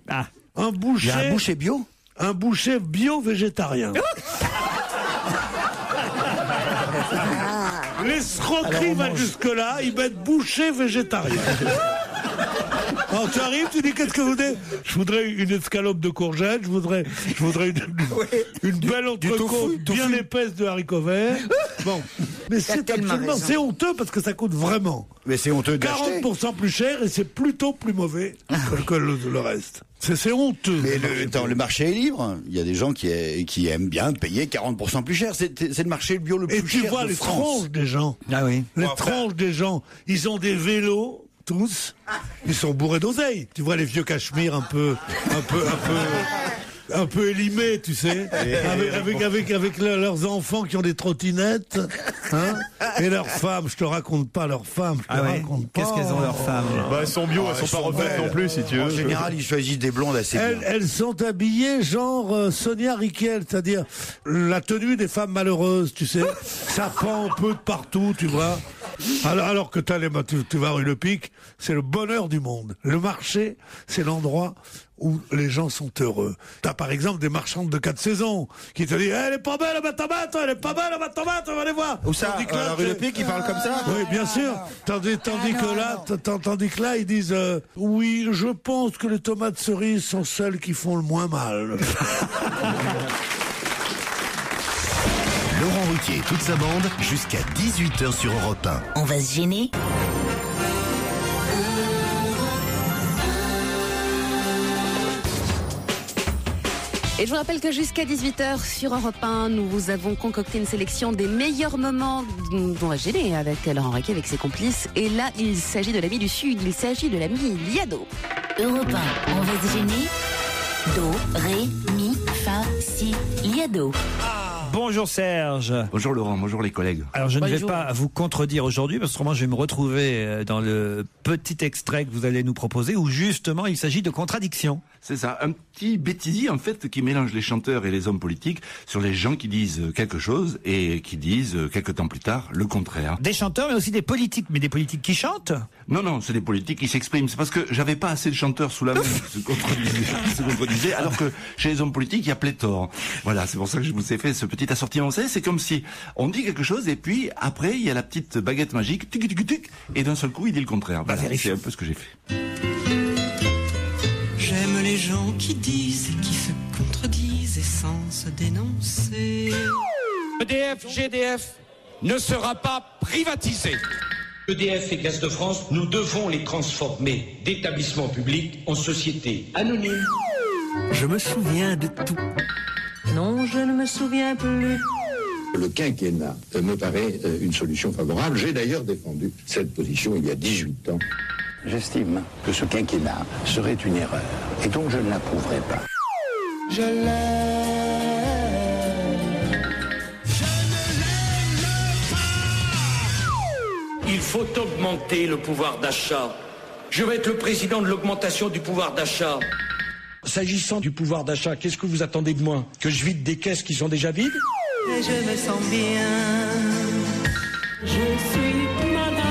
Un boucher. Il y a un boucher bio? Un boucher bio-végétarien. L'escroquerie va jusque-là, ils mettent boucher végétarien. Alors tu arrives, tu dis qu'est-ce que vous voulez? Je voudrais une escalope de courgettes, je voudrais une belle entrecôte bien épaisse de haricots verts. Bon, mais c'est absolument, c'est honteux parce que ça coûte vraiment. Mais c'est honteux d'acheter. 40% plus cher et c'est plutôt plus mauvais que le reste. C'est honteux. Mais le marché est libre. Il y a des gens qui aiment bien payer 40% plus cher. C'est le marché bio le plus cher de France. Et tu vois les tronches des gens. Ah oui. Les tronches des gens. Ils ont des vélos. Tous, ils sont bourrés d'oseille. Tu vois les vieux cachemires un peu élimés, tu sais, avec leurs enfants qui ont des trottinettes, hein, et leurs femmes. Je te raconte pas leurs femmes. Raconte pas. Qu'est-ce qu'elles ont leurs femmes? Bah, elles sont bio, elles sont pas refaites non plus, si tu veux. En général, ils choisissent des blondes assez bien. Elles sont habillées genre Sonia Riquel, c'est-à-dire la tenue des femmes malheureuses, tu sais. Ça pend un peu de partout, tu vois. Alors que tu vas rue Le Pic, c'est le bonheur du monde. Le marché, c'est l'endroit où les gens sont heureux. T'as par exemple des marchandes de 4 saisons qui te disent elle est pas belle ma tomate, elle est pas belle ma tomate, on va aller voir. Où ça, la rue Le Pic, ils parlent comme ça? Oui, bien sûr. Tandis que là, ils disent oui, je pense que les tomates cerises sont celles qui font le moins mal. Laurent Ruquier et toute sa bande jusqu'à 18h sur Europe 1. On va se gêner? Et je vous rappelle que jusqu'à 18h sur Europe 1, nous vous avons concocté une sélection des meilleurs moments dont on va gêner avec Laurent Ruquier, avec ses complices. Et là, il s'agit de l'ami du Sud, il s'agit de l'ami Liado. Europe 1, on va se gêner? Do, ré, mi, fa, si, Liado. Bonjour Serge. Bonjour Laurent, bonjour les collègues. Alors je ne vais pas vous contredire aujourd'hui parce que autrement je vais me retrouver dans le petit extrait que vous allez nous proposer où justement il s'agit de contradictions. C'est ça, un petit bêtisier en fait qui mélange les chanteurs et les hommes politiques sur les gens qui disent quelque chose et qui disent quelque temps plus tard le contraire. Des chanteurs mais aussi des politiques, mais des politiques qui chantent? Non, c'est des politiques qui s'expriment. C'est parce que j'avais pas assez de chanteurs sous la main qui se contredisaient, alors que chez les hommes politiques il y a pléthore. Voilà, c'est pour ça que je vous ai fait ce petit assortiment. C'est comme si on dit quelque chose et puis après il y a la petite baguette magique, tic, tic, tic, et d'un seul coup il dit le contraire. Voilà, c'est un peu ce que j'ai fait. J'aime les gens qui disent et qui se contredisent et sans se dénoncer. EDF, GDF ne sera pas privatisé. EDF et Gaz de France, nous devons les transformer d'établissements publics en sociétés anonymes. Je me souviens de tout. Non, je ne me souviens plus. Le quinquennat me paraît une solution favorable. J'ai d'ailleurs défendu cette position il y a 18 ans. J'estime que ce quinquennat serait une erreur et donc je ne l'approuverai pas. Je l'aime. Il faut augmenter le pouvoir d'achat. Je vais être le président de l'augmentation du pouvoir d'achat. S'agissant du pouvoir d'achat, qu'est-ce que vous attendez de moi? Que je vide des caisses qui sont déjà vides? Et je me sens bien. Je suis malade.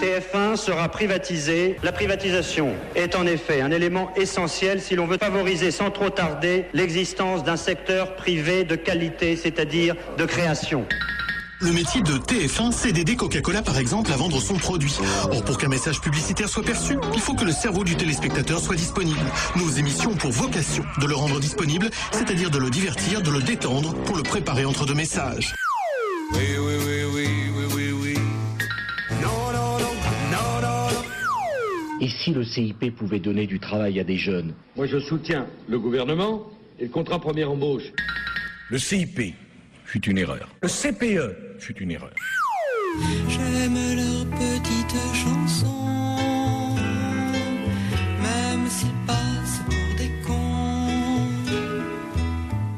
TF1 sera privatisé. La privatisation est en effet un élément essentiel si l'on veut favoriser sans trop tarder l'existence d'un secteur privé de qualité, c'est-à-dire de création. Le métier de TF1, c'est d'aider Coca-Cola par exemple à vendre son produit. Or, pour qu'un message publicitaire soit perçu, il faut que le cerveau du téléspectateur soit disponible. Nos émissions ont pour vocation de le rendre disponible, c'est-à-dire de le divertir, de le détendre, pour le préparer entre deux messages. Oui, oui, oui, oui, oui, oui, oui. Non, non, non, non, non, non. Et si le CIP pouvait donner du travail à des jeunes? Moi, je soutiens le gouvernement et le contrat première embauche. Le CIP fut une erreur. Le CPE fut une erreur. J'aime leurs petites chansons, même s'ils passent pour des cons.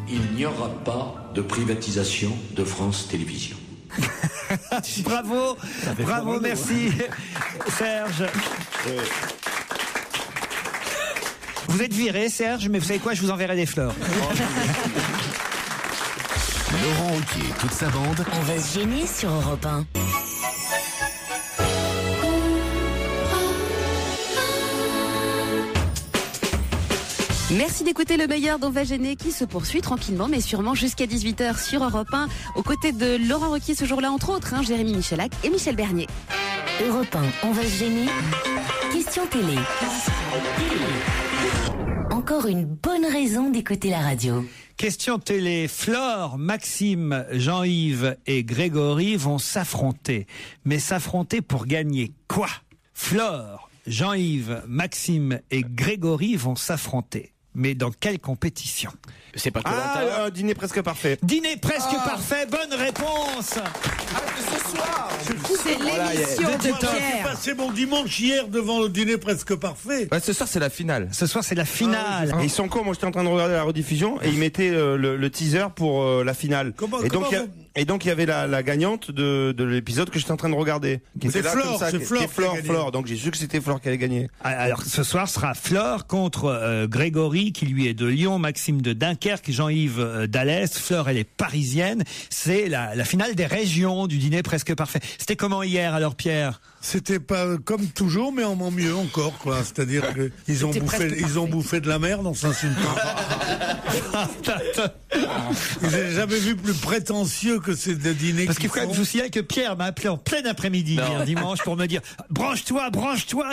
Il n'y aura pas de privatisation de France Télévisions. Bravo, bravo, merci Serge. Vous êtes viré, Serge, mais vous savez quoi, je vous enverrai des fleurs. Laurent Ruquier et toute sa bande. On va se gêner sur Europe 1. Merci d'écouter le meilleur d'On va gêner qui se poursuit tranquillement mais sûrement jusqu'à 18h sur Europe 1 aux côtés de Laurent Ruquier ce jour-là entre autres, Jérémy Michalak et Michel Bernier. Europe 1, on va se gêner. Question télé. Encore une bonne raison d'écouter la radio. Question télé, Flore, Maxime, Jean-Yves et Grégory vont s'affronter. Mais s'affronter pour gagner quoi? Flore, Jean-Yves, Maxime et Grégory vont s'affronter. Mais dans quelle compétition? C'est pas un dîner presque parfait. Dîner presque parfait, bonne réponse. Ce soir. C'est l'émission de J'ai Pierre. passé mon dimanche hier devant le dîner presque parfait. Bah, ce soir c'est la finale. Ce soir c'est la finale. Et ils sont cons, moi j'étais en train de regarder la rediffusion et ils mettaient le teaser pour la finale. Et donc il y avait la gagnante de l'épisode que j'étais en train de regarder. C'est Flore, c'est Flore. Donc j'ai su que c'était Flore qui allait gagner. Alors ce soir sera Flore contre Grégory qui lui est de Lyon, Maxime de Dunkerque, Jean-Yves d'Alès. Flore elle est parisienne. C'est la finale des régions du dîner presque parfait. C'était comment hier alors Pierre? C'était pas comme toujours, mais en mieux encore, quoi. C'est-à-dire qu'ils ont bouffé de la merde, on s'insulte pas. Ils n'avaient jamais vu plus prétentieux que ces dîners. Parce qu'il faut que je vous signale que Pierre m'a appelé en plein après-midi hier dimanche pour me dire branche-toi,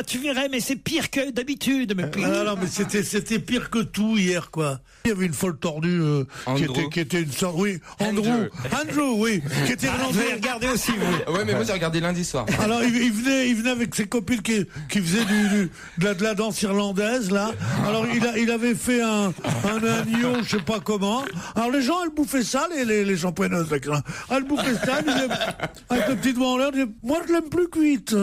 tu verrais, mais c'est pire que d'habitude. Non, mais c'était pire que tout hier, quoi. Il y avait une folle tordue qui était une sorte, oui, Andrew, oui, qui était irlandais. Vous avez regardé aussi, vous? Ouais, mais moi j'ai regardé lundi soir. Alors il venait avec ses copines qui faisaient de la danse irlandaise là. Alors il avait fait un agneau, je sais pas comment. Alors les gens elles bouffaient ça, les champouineuses. Elles bouffaient ça, avec le petit doigt en l'air, disaient, moi je l'aime plus cuite.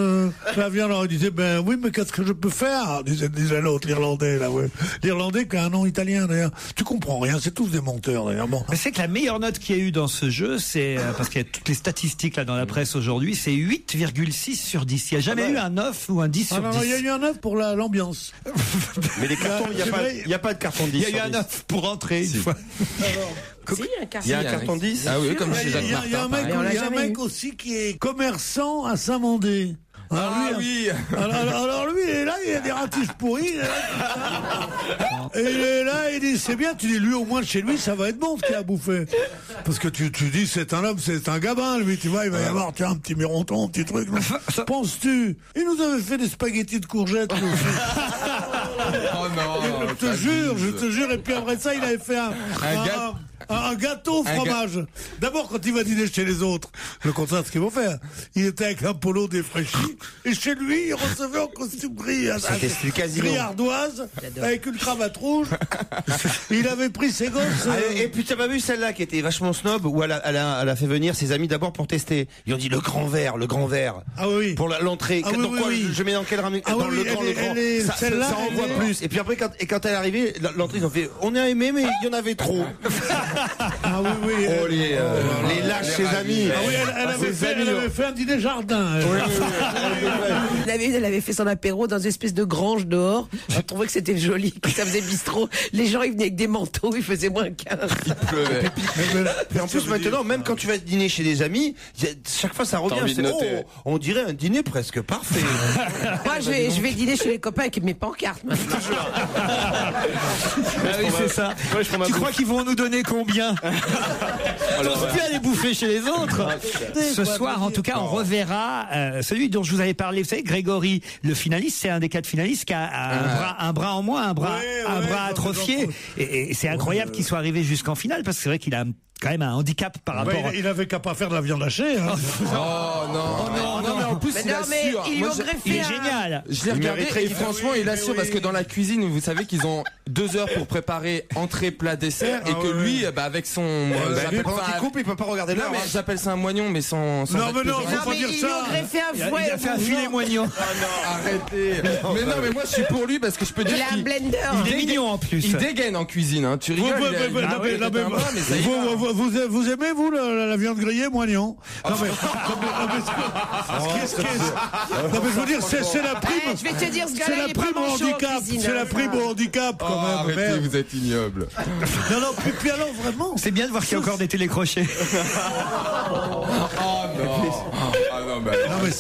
La viande leur disait ben oui mais qu'est-ce que je peux faire, disait l'autre, l'Irlandais là, ouais. L'Irlandais qui a un nom italien d'ailleurs. Tu comprends rien, c'est tous des menteurs d'ailleurs. Bon. Mais c'est que la meilleure note qu'il y a eu dans ce jeu, c'est parce qu'il y a toutes les statistiques là dans la presse aujourd'hui, c'est 8,6 sur 10. Il n'y a jamais eu un 9 ou un 10 sur 10. Non, il y a eu un 9 pour l'ambiance. Mais les cartons, il n'y a pas de carton 10. Il y a eu un 9 pour rentrer une fois. Il y a un carton 10. Ah oui, comme chez Jacques Martin. Il y a un mec aussi qui est commerçant à Saint-Mandé. Alors lui, alors lui, il est là, il a des ratisses pourries. Et il est là, il dit, c'est bien, tu dis, lui, au moins, chez lui, ça va être bon ce qu'il a bouffé. Parce que tu dis, c'est un homme, c'est un gabin, lui, tu vois, il va y avoir, tiens, un petit mironton, un petit truc. Penses-tu? Il nous avait fait des spaghettis de courgettes, lui aussi. Oh non. Je te jure, et puis après ça, il avait fait un gâteau au fromage. D'abord, quand il va dîner chez les autres, le contraire de ce qu'ils vont faire, il était avec un polo défraîchi, et chez lui, il recevait en costume gris ardoise, avec une cravate rouge. Il avait pris ses gosses. Et puis t'as pas vu celle-là qui était vachement snob, où elle a fait venir ses amis d'abord pour tester. Ils ont dit le grand verre. Ah oui. Pour l'entrée. Ah, dans oui, quoi oui. je mets dans quel ramen? Dans le grand. Ça envoie plus. Et puis après, quand elle est arrivée, l'entrée, ils ont fait, on a aimé, mais il y en avait trop. Ah oui. Oh, les lâches, ses amis. Ah oui, elle avait fait un dîner jardin. Elle avait fait son apéro dans une espèce de grange dehors. Je trouvais que c'était joli, que ça faisait bistrot. Les gens, ils venaient avec des manteaux, il faisait moins 15. Il pleuvait. Mais en plus, maintenant, même quand tu vas dîner chez des amis, chaque fois ça revient. On dirait un dîner presque parfait. Moi, je vais dîner chez les copains avec mes pancartes maintenant. Oui, c'est ça. Tu crois qu'ils vont nous donner combien? On n'ose plus aller bouffer chez les autres. Ce soir, en tout cas, on reverra celui dont je vous avais parlé. Vous savez, Grégory, le finaliste, c'est un des 4 finalistes qui a un bras en moins, un bras atrophié. Et c'est incroyable qu'il soit arrivé jusqu'en finale parce que c'est vrai qu'il a un quand même un handicap par rapport. Il avait qu'à pas faire de la viande hachée. Hein. Non, mais en plus, il assure. Il est génial. Je l'ai regardé et franchement, il assure parce que dans la cuisine, vous savez qu'ils ont 2 heures pour préparer entrée, plat, dessert et que lui, avec son. Lui, quand il coupe, il peut pas regarder l'heure. Non, mais j'appelle ça un moignon, mais sans. Non, mais non, faut pas dire ça. Il a fait un filet moignon. Arrêtez. Mais non, mais moi, je suis pour lui parce que je peux dire. Il a un blender. Il est mignon en plus. Il dégaine en cuisine, hein. Tu rigoles. Vous aimez, vous, la viande grillée, moignon? Non, mais je veux dire, c'est la prime. Je vais te dire, ce gars-là, il est pas au handicap. C'est la prime au handicap, quand même. Arrêtez, vous êtes ignoble. Non, puis alors, vraiment. C'est bien de voir qu'il y a encore des télécrochets. Oh non. Non, mais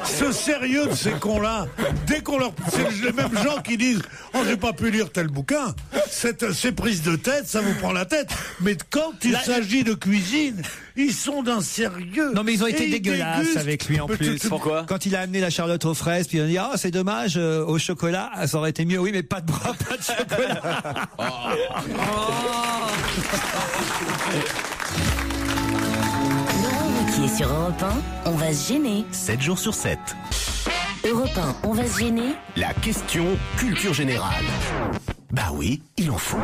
ce sérieux de ces cons-là, dès qu'on leur. C'est les mêmes gens qui disent « Oh, j'ai pas pu lire tel bouquin ». Ces prises de tête, ça vous prend la tête. Mais quand il s'agit de cuisine, ils sont d'un sérieux. Non, mais ils ont été dégueulasses avec lui en plus. Pourquoi? Quand il a amené la Charlotte aux fraises, puis il a dit « Ah, c'est dommage, au chocolat, ça aurait été mieux. » Oui, mais pas de bras, pas de chocolat. Qui est sur Europe 1, on va se gêner. 7 jours sur 7. Europe 1, on va se gêner. La question culture générale. Bah oui, il en faut.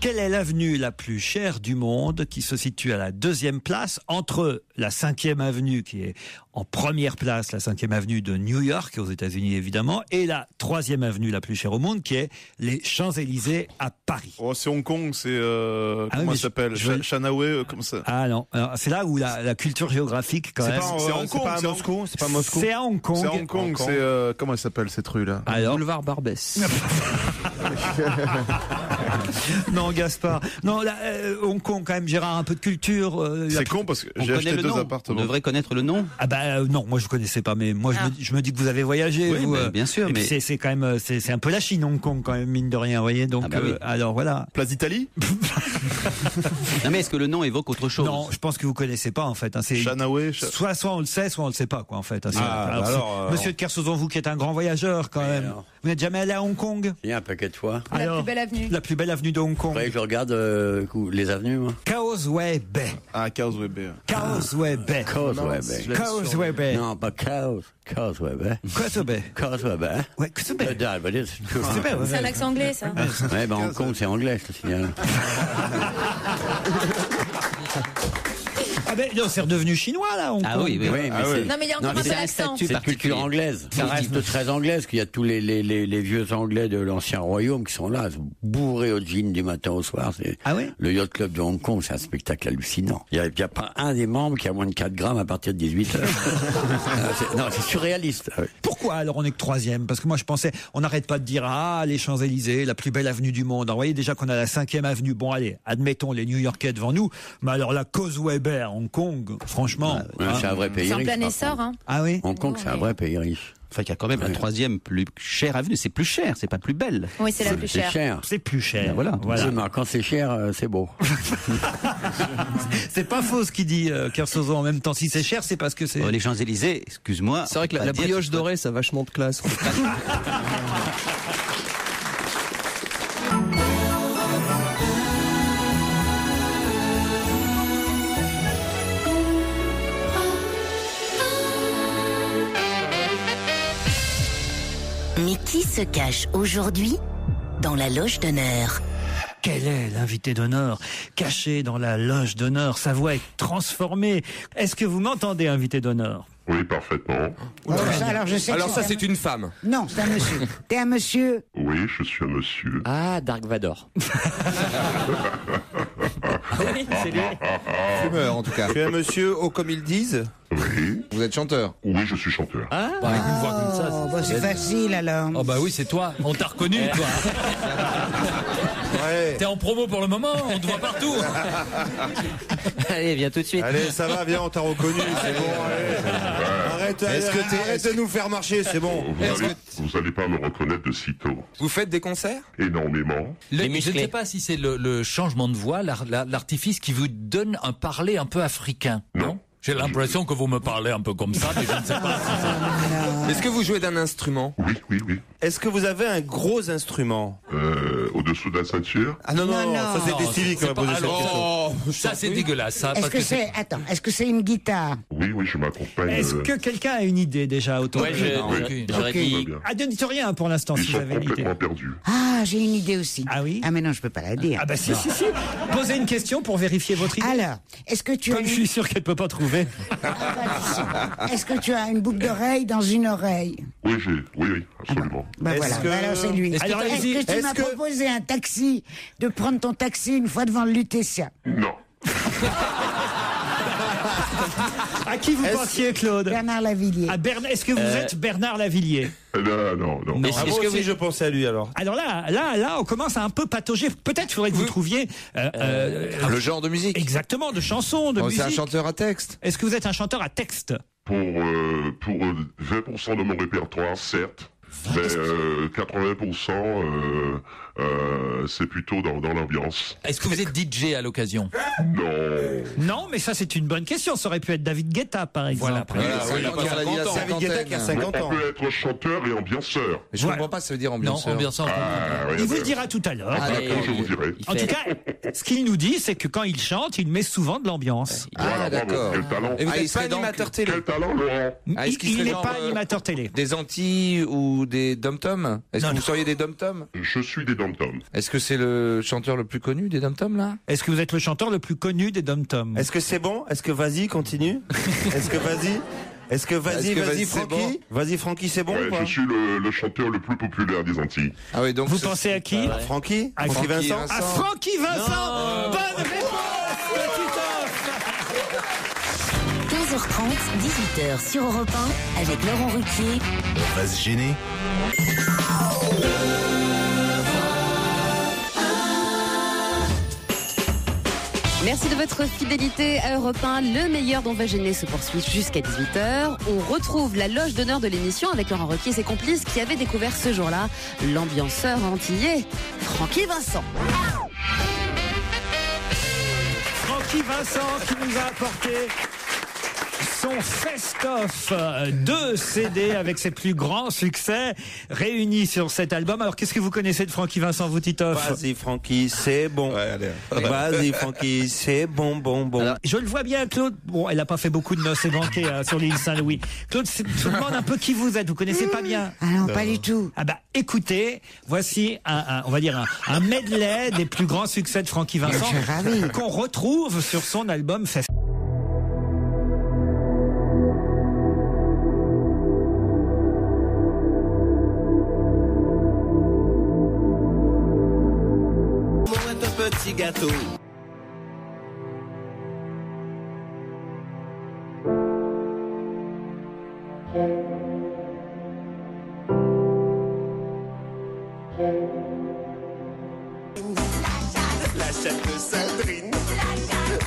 Quelle est l'avenue la plus chère du monde qui se situe à la 2e place entre la 5e avenue qui est en première place, la 5e avenue de New York aux États-Unis évidemment, et la 3e avenue la plus chère au monde qui est les Champs-Élysées à Paris. Oh, c'est Hong Kong, c'est comment ça s'appelle? Shanaway, comme ça. Ah non, c'est là où la culture géographique quand même. C'est Hong Kong, c'est Moscou, c'est pas Moscou. C'est à Hong Kong. C'est Hong Kong, c'est comment elle s'appelle cette rue là? Alors, Boulevard Barbès. Non, Gaspard. Non, là, Hong Kong, quand même, Gérard, un peu de culture. C'est con parce que j'ai acheté 2 appartements. On devrait connaître le nom. Ah bah non, moi je connaissais pas, mais moi je me dis que vous avez voyagé. Oui, vous, bien sûr. Et mais c'est quand même, c'est un peu la Chine, Hong Kong, quand même, mine de rien, vous voyez. Donc, oui. alors voilà. Place d'Italie. Non, mais est-ce que le nom évoque autre chose? Non, je pense que vous connaissez pas en fait. Hein, Shanaway. Soit on le sait, soit on le sait pas quoi en fait. Hein, Monsieur de Kersauzon, vous qui êtes un grand voyageur quand même. Alors. Vous n'êtes jamais allé à Hong Kong? Il y a un paquet de fois. La plus belle avenue. La plus belle avenue de Hong Kong. Après, je regarde les avenues, moi. Causeway Bay. Ah, Causeway Bay. Causeway Bay. Causeway Bay. Causeway Bay. Non, pas Causeway Bay. Causeway Bay. Causeway Bay. Ouais, Causeway Bay. C'est un accent anglais, ça. Ouais, ben Hong Kong, c'est anglais, je te signale. Ah ben non, c'est redevenu chinois là, Hong Kong. Ah oui, oui. Oui, mais c'est... Non, mais il y a encore un peu l'accent. C'est une culture anglaise. Ça reste très anglaise, qu'il y a tous les vieux anglais de l'ancien royaume qui sont là, bourrés au gym du matin au soir. Ah oui? Le Yacht Club de Hong Kong, c'est un spectacle hallucinant. Il y a pas un des membres qui a moins de 4 grammes à partir de 18 heures. Non, c'est surréaliste. Pourquoi alors on est que 3e? Parce que moi je pensais, on n'arrête pas de dire les Champs-Élysées, la plus belle avenue du monde. Alors, vous voyez déjà qu'on a la 5e avenue. Bon allez, admettons les New-Yorkais devant nous, mais alors la Causeway Bay à Hong Kong, franchement. C'est un vrai pays riche. C'est en plein essor, hein. Ah oui? Hong Kong, c'est un vrai pays riche. Enfin, il y a quand même la 3e plus chère avenue. C'est plus cher, c'est pas plus belle. Oui, c'est la plus chère. C'est plus cher. Ben voilà. Oui, mais quand c'est cher, c'est beau. C'est pas faux ce qu'il dit Kersauzon. En même temps, si c'est cher, c'est parce que c'est... Les Champs-Élysées, excuse-moi. C'est vrai que la brioche dorée, ça a vachement de classe. Mais qui se cache aujourd'hui dans la loge d'honneur? Quel est l'invité d'honneur caché dans la loge d'honneur? Sa voix est transformée. Est-ce que vous m'entendez, invité d'honneur? Oui, parfaitement. Alors ça, c'est une femme. Non, c'est un monsieur. T'es un monsieur? Oui, je suis un monsieur. Ah, Dark Vador. C'est lui. Fumeur, en tout cas. Tu es un monsieur haut comme ils disent? Oui. Vous êtes chanteur? Oui, je suis chanteur. Ah, avec une voix comme ça. C'est facile alors. Oh bah oui, c'est toi. On t'a reconnu, toi. Ouais. T'es en promo pour le moment, on te voit partout. Allez, viens tout de suite. Allez, ça va, viens, on t'a reconnu, c'est bon, allez. Arrête de nous faire marcher, c'est bon. Vous allez pas me reconnaître de sitôt. Vous faites des concerts? Énormément. Je ne sais pas si c'est le changement de voix, l'artifice qui vous donne un parler un peu africain, non? J'ai l'impression que vous me parlez un peu comme ça, mais je ne sais pas. Est-ce que vous jouez d'un instrument? Oui. Est-ce que vous avez un gros instrument? Au-dessous de la ceinture? Ah non, ça c'est des civils qui ont posé cette question. Ça c'est dégueulasse, ça. Est-ce que c'est une guitare? Oui, je m'accompagne. Est-ce que quelqu'un a une idée déjà autour Ouais, j'aurais dit. Ah, ne dites rien pour l'instant Ils si vous sont avez une idée. complètement perdus. Ah, j'ai une idée aussi. Ah oui? Ah mais non, je peux pas la dire. Ah bah si. Posez une question pour vérifier votre idée. Alors, est-ce que tu Comme je suis sûr qu'elle peut pas trouver. Est-ce que tu as une boucle d'oreille dans une oreille? Oui, absolument. Bah voilà, alors c'est lui. Est-ce que tu m'as proposé un taxi, de prendre ton taxi une fois devant le Lutetia? Non. À qui vous pensiez, Claude? Bernard Lavillier. Est-ce que vous êtes Bernard Lavillier? Non. Est-ce que oui, je pensais à lui alors. Alors là, on commence à un peu patauger. Peut-être faudrait que vous trouviez le genre de musique. Exactement, de chansons, de musique. C'est un chanteur à texte. Est-ce que vous êtes un chanteur à texte? Pour 20% de mon répertoire, certes. Mais 80%, c'est plutôt dans l'ambiance. Est-ce que vous êtes DJ à l'occasion? Non, mais ça c'est une bonne question. Ça aurait pu être David Guetta, par exemple. David Guetta qui a 50 ans. On peut être chanteur et ambianceur. Mais je comprends pas, ça veut dire ambianceur. Non, ambianceur. Il vous le dira tout à l'heure. D'accord, je vous dirai. En tout cas, ce qu'il nous dit, c'est que quand il chante, il met souvent de l'ambiance. D'accord. Quel talent. Et vous n'êtes pas animateur télé? Quel talent, Laurent. Il n'est pas animateur télé. Des Antilles ou des dom-toms? Est-ce que vous seriez des dom-toms? Je suis des dom-toms. Est-ce que c'est le chanteur le plus connu des dom-toms, là? Est-ce que vous êtes le chanteur le plus connu des dom-toms? Est-ce que c'est bon? Est-ce que vas-y, continue? Est-ce que vas-y, Francky? Vas-y, Francky, c'est bon? Je suis le chanteur le plus populaire des Antilles. Ah oui, donc vous pensez à qui? Francky? À Francky Vincent? À Francky Vincent! Bonne réponse de Titoff! 15h30, 18h sur Europe 1 avec Laurent Ruquier. On va se gêner. Merci de votre fidélité à Europe 1. Le meilleur d'On va gêner se poursuit jusqu'à 18h. On retrouve la loge d'honneur de l'émission avec Laurent Ruquier et ses complices qui avaient découvert ce jour-là l'ambianceur antillais, Francky Vincent. Francky Vincent qui nous a apporté son Fest-Off, 2 CD avec ses plus grands succès réunis sur cet album. Alors qu'est-ce que vous connaissez de Francky Vincent, vous, Titoff? Vas-y Francky, c'est bon. Vas-y Francky, c'est bon. Alors, je le vois bien, Claude. Bon, elle n'a pas fait beaucoup de noces et banquets sur l'île Saint-Louis. Claude, je vous demande un peu qui vous êtes. Vous connaissez pas bien? Ah non, pas du tout. Ah bah écoutez, voici on va dire un medley des plus grands succès de Francky Vincent qu'on retrouve sur son album Fest. Petit gâteau. La chatte de Sandrine,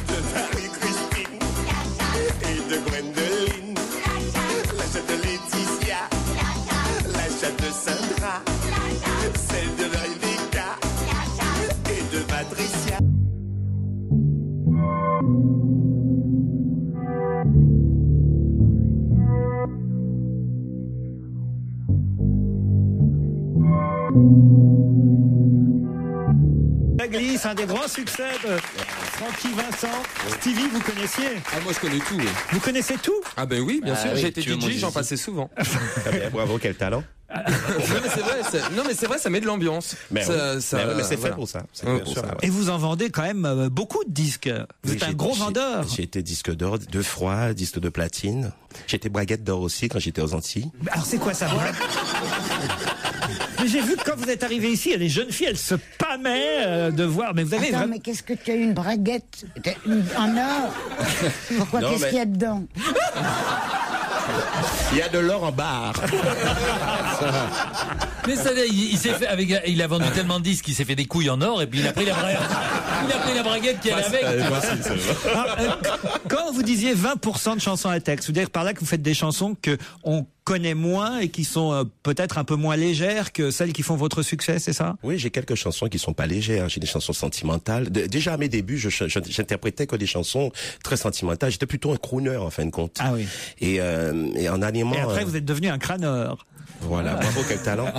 de Marie-Christine et de Gwendoline, la chatte de Laetitia, la chatte de Sandra, celle de Rebecca et de Patricia. La glisse, un des grands succès de Francky Vincent. Stevie, vous connaissiez? Ah, moi je connais tout. Oui. Vous connaissez tout? Ah ben oui, bien sûr. oui, J'ai été tu veux DJ, mon j'en DJ. passais souvent. Bravo, quel talent. Non mais c'est vrai, ça met de l'ambiance. Mais c'est fait voilà. pour ça. C'est Ouais, fait pour ça. Et vous en vendez quand même beaucoup de disques. Vous êtes un gros vendeur. J'ai été disque d'or 2 fois, disque de platine. J'ai été braguette d'or aussi quand j'étais aux Antilles. Alors c'est quoi ça? Mais j'ai vu que quand vous êtes arrivé ici, les jeunes filles, elles se pâmaient de voir. Mais vous avez Attends, mais qu'est-ce que tu as une braguette en or? Pourquoi? Non, Qu'est-ce qu'il y a dedans? Il y a de l'or en barre. Mais ça, il s'est fait il a vendu tellement de disques qu'il s'est fait des couilles en or et puis il a pris la braguette qui allait avec. Quand vous disiez 20% de chansons à texte, vous dire par là que vous faites des chansons que on connaît moins et qui sont peut-être un peu moins légères que celles qui font votre succès, c'est ça? Oui, j'ai quelques chansons qui sont pas légères. J'ai des chansons sentimentales. Déjà à mes débuts, j'interprétais que des chansons très sentimentales. J'étais plutôt un crooner en fin de compte. Ah oui. Et en animant. Et après, vous êtes devenu un crâneur. Voilà, bravo, quel talent.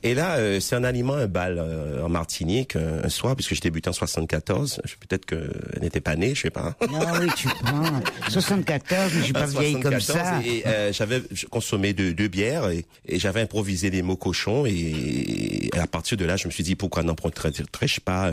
Et là, c'est en animant un bal en Martinique un soir, puisque j'ai débuté en 74. Peut-être qu'elle n'était pas née, je sais pas. Non, oui, tu prends. 74, mais je suis pas vieille comme ça. Et j'avais consommé deux bières et j'avais improvisé des mots cochons. Et à partir de là, je me suis dit, pourquoi n'emprunterais-je pas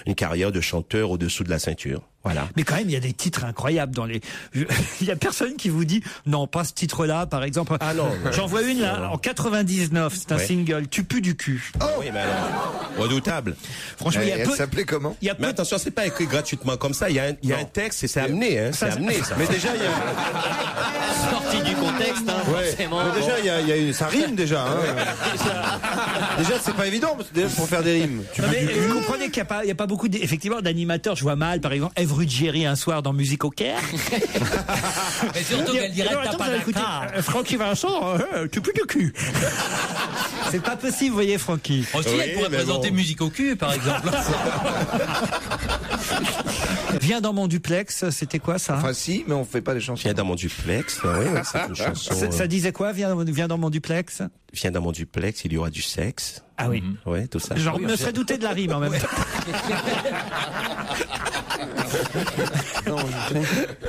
une carrière de chanteur au-dessous de la ceinture? Voilà. Mais quand même, il y a des titres incroyables dans les. Il y a personne qui vous dit non, pas ce titre-là, par exemple. Ah non. J'en vois une là en 99. C'est un single. Tu pues du cul. Oh oui, mais alors, redoutable. Franchement, il y a elle peu. s'appelait comment? Mais attention, c'est pas écrit gratuitement comme ça. Il y a un texte et c'est amené, hein. C'est amené, ça. Mais déjà, il y a. Sorti du contexte, hein, forcément. Mais déjà, il y a ça rime déjà. Hein. Déjà, c'est pas évident pour faire des rimes. Mais vous comprenez qu'il n'y a pas beaucoup effectivement d'animateurs. Je vois mal, par exemple, Ève Ruggieri un soir dans Musique au Caire. Mais surtout qu'elle dirait t'as pas d'accord. Francky Vincent, tu pues du cul. C'est pas possible, vous voyez, Francky. Aussi, elle pourrait présenter Musique au cul, par exemple. Viens dans mon duplex, c'était quoi ça? Enfin si, mais on fait pas des chansons. Viens dans mon duplex, oui, c'est une chanson. Ça disait quoi? Viens dans mon duplex. Viens dans mon duplex, il y aura du sexe. Ah oui. Ouais, tout ça. Genre, me serais douté de la rime en même temps.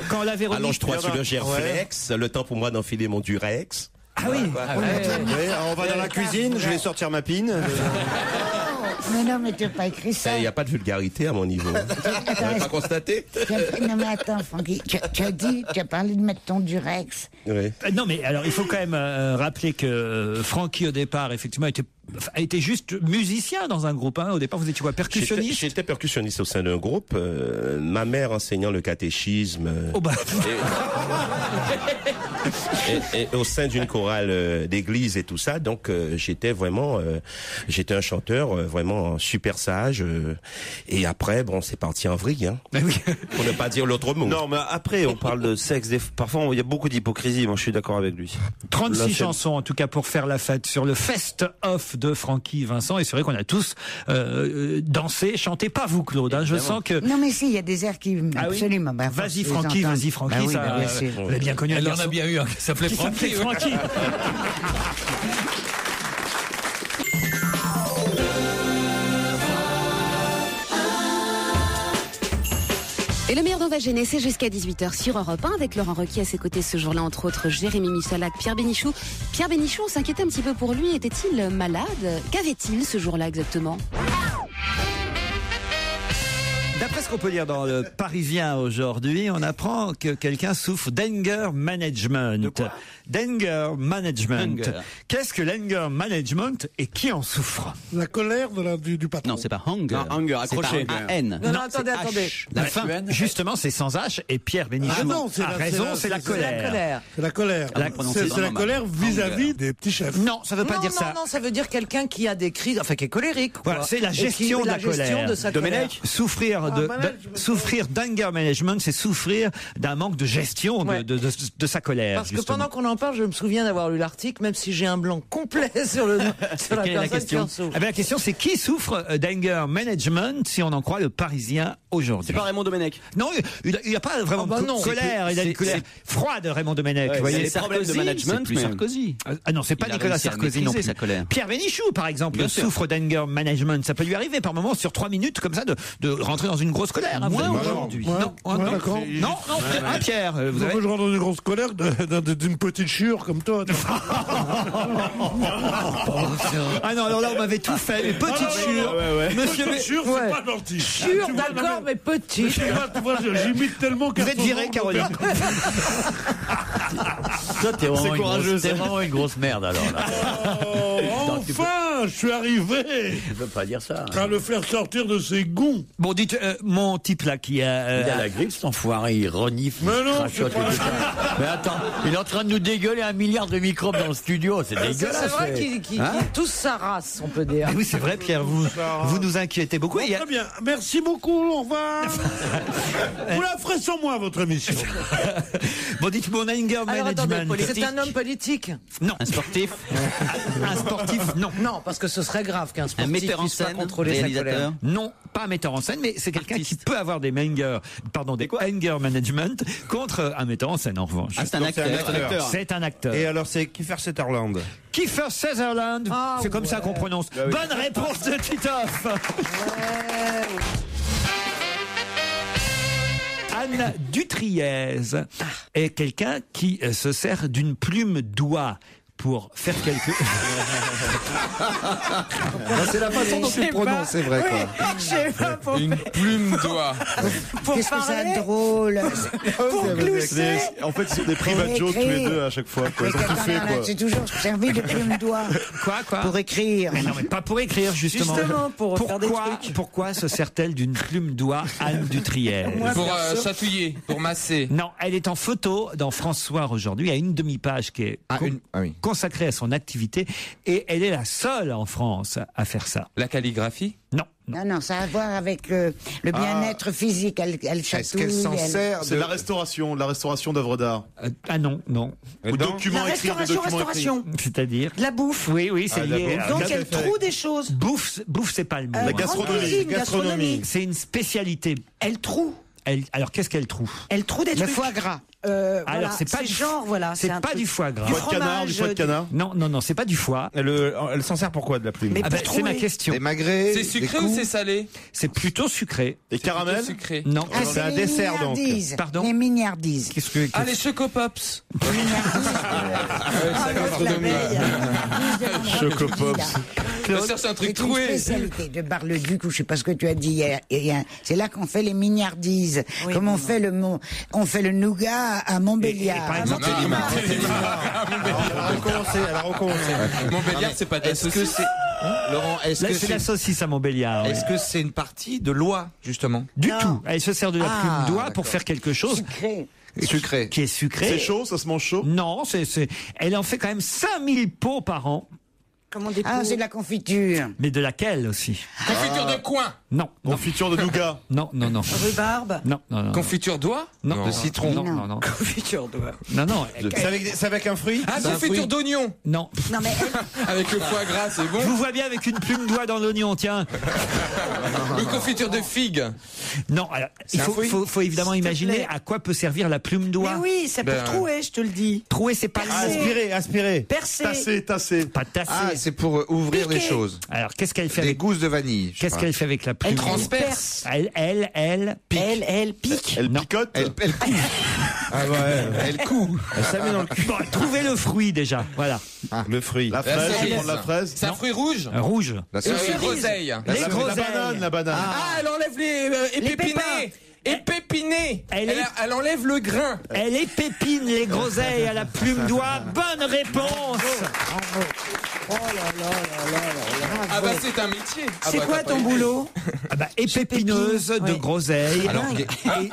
Quand la Véronique. Allonge-toi sur le Gerflex, le temps pour moi d'enfiler mon Durex. Ah oui. On va dans la cuisine, je vais sortir ma pine. Mais non, mais tu n'as pas écrit ça. Il n'y a pas de vulgarité à mon niveau. Vous n'avez pas constaté? Non, mais attends, Francky, tu as parlé de mettre ton Durex. Oui. Non, mais alors, il faut quand même rappeler que Francky, au départ, effectivement, a été juste musicien dans un groupe. Hein. Au départ, vous étiez quoi, percussionniste? J'étais percussionniste au sein d'un groupe. Ma mère enseignant le catéchisme. Oh bah. Et au sein d'une chorale d'église et tout ça. Donc, j'étais un chanteur vraiment super sage. Et après, bon, c'est parti en vrille. Hein, pour ne pas dire l'autre mot. Non, mais après, on parle de sexe. Parfois, il y a beaucoup d'hypocrisie. Moi, je suis d'accord avec lui. 36 chansons, en tout cas, pour faire la fête sur le Fest-Off de Francky Vincent. Et c'est vrai qu'on a tous dansé, chanté. Pas vous, Claude. Hein, je sens que. Non, mais si, il y a des airs qui. Absolument. Bah, vas-y, Francky, vas-y, Francky. Oui, ça, vous l'avez bien connu. Elle en a bien eu un qui s'appelait Francky. Et le meilleur d'On va gêner, c'est jusqu'à 18h sur Europe 1 avec Laurent Ruquier à ses côtés ce jour-là, entre autres Jérémy Michalak, Pierre Bénichou. Pierre Bénichou, on s'inquiétait un petit peu pour lui. Était-il malade? Qu'avait-il ce jour-là exactement? D'après ce qu'on peut lire dans le Parisien aujourd'hui, on apprend que quelqu'un souffre d'anger management. D'anger management. Qu'est-ce que l'anger management et qui en souffre? La colère du patron. Non, c'est pas hunger. Non, hunger, accroché. C'est pas N. Non, attendez. La fin, justement, c'est sans H et Pierre Bénichou a raison, c'est la colère. C'est la colère. C'est la colère vis-à-vis des petits chefs. Non, ça veut pas dire ça. Non, ça veut dire quelqu'un qui a des crises, enfin qui est colérique. Voilà, c'est la gestion de la colère. Domenech, souffrir d'anger management, c'est souffrir d'un manque de gestion de sa colère. Parce que pendant qu'on en parle, je me souviens d'avoir lu l'article, même si j'ai un blanc complet sur la personne qui en souffre. La question, c'est qui souffre d'anger management, si on en croit le Parisien aujourd'hui? C'est pas Raymond Domenech. Non, il n'y a pas vraiment de colère. Il a une colère froide, Raymond Domenech. Vous voyez, c'est problèmes de management, c'est plus Sarkozy. Ah non, c'est pas Nicolas Sarkozy non plus. Sa colère. Pierre Bénichou, par exemple, souffre d'anger management. Ça peut lui arriver par moment, sur 3 minutes, comme ça, de rentrer dans une grosse colère. Moi, aujourd'hui. Non, d'accord. Non, Pierre, vous avez... je rentre dans une grosse colère d'une petite chure comme toi. Ah non, alors là, on m'avait tout fait. Les petites chures. Monsieur chure, c'est pas gentil. Chure, d'accord, mais petite. Tu vois, j'imite tellement qu'à vous êtes viré, Caroline. Toi, t'es vraiment une grosse merde, alors, là. Enfin, je suis arrivé Je peux pas dire ça. à le faire sortir de ses gonds. Bon, dites, mon type là qui a... Il a la grippe, cet enfoiré, il renifle. Mais il non, crachote c'est pas les la détails. Mais attends, il est en train de nous dégueuler 1 milliard de microbes dans le studio, c'est dégueulasse. C'est vrai c'est- qu'il Hein tous sa race, on peut dire. Ah oui, c'est vrai, Pierre, vous nous inquiétez beaucoup. Il y a- Très bien, merci beaucoup, au revoir. Vous la ferez sans moi, votre émission. Bon, dites-moi, on a anger Alors attendez, management. c'est un homme politique? Non. Un sportif, Un sportif, non. Non, parce que ce serait grave qu'un un sportif metteur en puisse pas scène, contrôler sa colère. réalisateur. Non, pas un metteur en scène, mais c'est quelqu'un qui peut avoir des anger management contre un metteur en scène, en revanche. Ah, c'est un Donc, c'est un acteur. acteur. C'est un acteur. Et alors, c'est Kiefer Sutherland. Kiefer Sutherland, Ah, c'est comme ça qu'on prononce. Bah oui. Bonne réponse de Titoff. Anne Dutriez est quelqu'un qui se sert d'une plume d'oie pour faire quelque... C'est la façon dont tu le prononces, c'est vrai, quoi. Je sais pas pour, Une plume d'oie. pour Qu'est-ce que parler, c'est drôle. pour glousser. En fait, c'est des private jokes tous les deux à chaque fois. Quoi. Ils ont tout fait, quoi. J'ai toujours servi de plume d'oie Quoi pour écrire. Mais non, mais pas pour écrire, justement. Justement, pour faire des trucs. Pourquoi se sert-elle d'une plume d'oie, Anne Dutriez? Pour chatouiller, pour masser. Non, elle est en photo dans François aujourd'hui, à une demi-page qui est oui. consacrée à son activité, et elle est la seule en France à faire ça. La calligraphie? Non. Non, ça a à voir avec le bien-être physique. Elle chatouille. Est-ce qu'elle s'en elle- sert C'est de la restauration d'œuvres d'art. Ah non. Ou documents La écrits, des restauration, documents restauration. C'est-à-dire De la bouffe. Oui, c'est Ah, de la lié. bouffe. Donc Là, elle c'est fait. trouve des choses. Bouffe, c'est pas le mot. La hein. gastronomie. C'est une spécialité. Elle trouve. Alors qu'est-ce qu'elle trouve? Elle trouve des Le trucs. foie gras. Alors c'est pas genre, voilà. C'est un pas truc. du foie gras. Du Foie de canard, du foie de canard. Non, c'est pas du foie. Elle s'en sert pour quoi, de la plume? Mais Ah ben, pour c'est ma trouver. question. Des magrets. C'est sucré ou c'est salé? C'est plutôt sucré. Des caramels. Sucré. Non. Ah, c'est un les dessert, donc. mignardises. Pardon Les mignardises. Qu'est-ce que Ah, les chocopops. La veille. Chocopops. Ça cherche un truc C'est une troué. spécialité de Bar-le-Duc, ou je sais pas ce que tu as dit hier. C'est là qu'on fait les mignardises. Oui. Comme on fait le nougat à Montbéliard. par exemple, Elle a recommencé. Montbéliard, c'est pas de la Est-ce que saucisse. c'est Laurent, est-ce là, que c'est c'est la saucisse à Montbéliard. oui. est-ce que c'est une partie de l'oie justement? Du tout. Elle se sert de la Ah, plume d'oie pour d'accord. faire quelque chose Sucré. Sucré. qui est sucré. C'est chaud, ça se mange chaud. Non, elle en fait quand même 5000 pots par an. Comment des Ah, pots. c'est de la confiture. Mais de laquelle aussi? Confiture de coin. Non. Confiture de nougat. Non. Rhubarbe. Non. Confiture d'oie? Non. De citron. Non. Confiture d'oie. Non. C'est avec un fruit? Ah, C'est un confiture fruit. d'oignon. Non. Non mais Avec le foie gras, c'est bon. Je vous vois bien avec une plume d'oie dans l'oignon, tiens. Ou confiture de figue. Non, alors, il un fruit faut évidemment S'il te imaginer plaît. à quoi peut servir la plume mais d'oie. oui, c'est pour Ben, trouer, je te le dis. Trouer, c'est pas le mot. Aspirer. Percer. Tassé. Pas tasser. Ah, c'est pour ouvrir des Piquer. choses. Alors, qu'est-ce qu'elle fait Des avec gousses de vanille. je sais Qu'est-ce pas. qu'elle fait avec la plume Elle transperce. Elle pique. Elle pique. Elle picote. Elle coud. Ah ouais. Elle coud. Ça met dans le cul. Bon, trouvez le fruit déjà. Voilà. Le fruit. La fraise, cerise. je prends de la fraise. C'est un fruit rouge. Rouge. La C'est cerise. une groseille. Les La groseilles. banane, la banane. Ah, elle enlève les épépinés. Épépinés. Elle est- Elle enlève le grain. Elle épépine les groseilles à la plume d'oie. Bonne réponse. Ah bah c'est un métier. Ah C'est bah, quoi t'as ton pas boulot? Ah bah, épipineuse de Oui. groseille. Alors,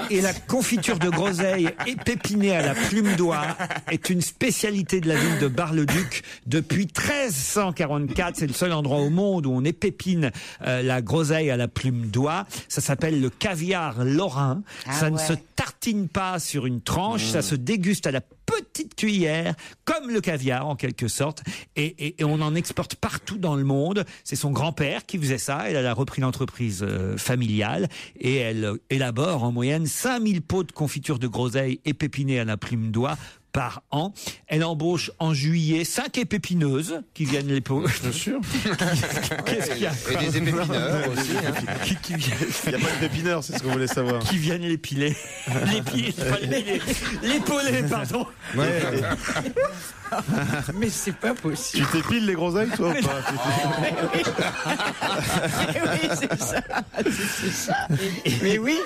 Et la confiture de groseille épépinée à la plume d'oie est une spécialité de la ville de Bar-le-Duc depuis 1344. C'est le seul endroit au monde où on épépine la groseille à la plume d'oie. Ça s'appelle le caviar lorrain. Ah Ça ne ouais. se tartine pas sur une tranche, ça se déguste à la petite cuillère, comme le caviar en quelque sorte, et on en exporte partout dans le monde. C'est son grand-père qui faisait ça, elle a repris l'entreprise familiale, et elle élabore en moyenne 5000 pots de confiture de groseille épépinée à la plume d'oie par an. Elle embauche en juillet 5 épépineuses qui viennent les pots. Bien sûr. Qu'est-ce qu'il y a Et des épépineurs aussi. hein. qui viennent, Il n'y a pas de pépineur, c'est ce qu'on voulait savoir. qui viennent l'épiler. L'épiler, pas l'épiler. L'épauler, pardon. Mais c'est pas possible. Tu t'épiles les groseilles, toi, ou pas Oui, c'est ça. C'est ça. Mais oui.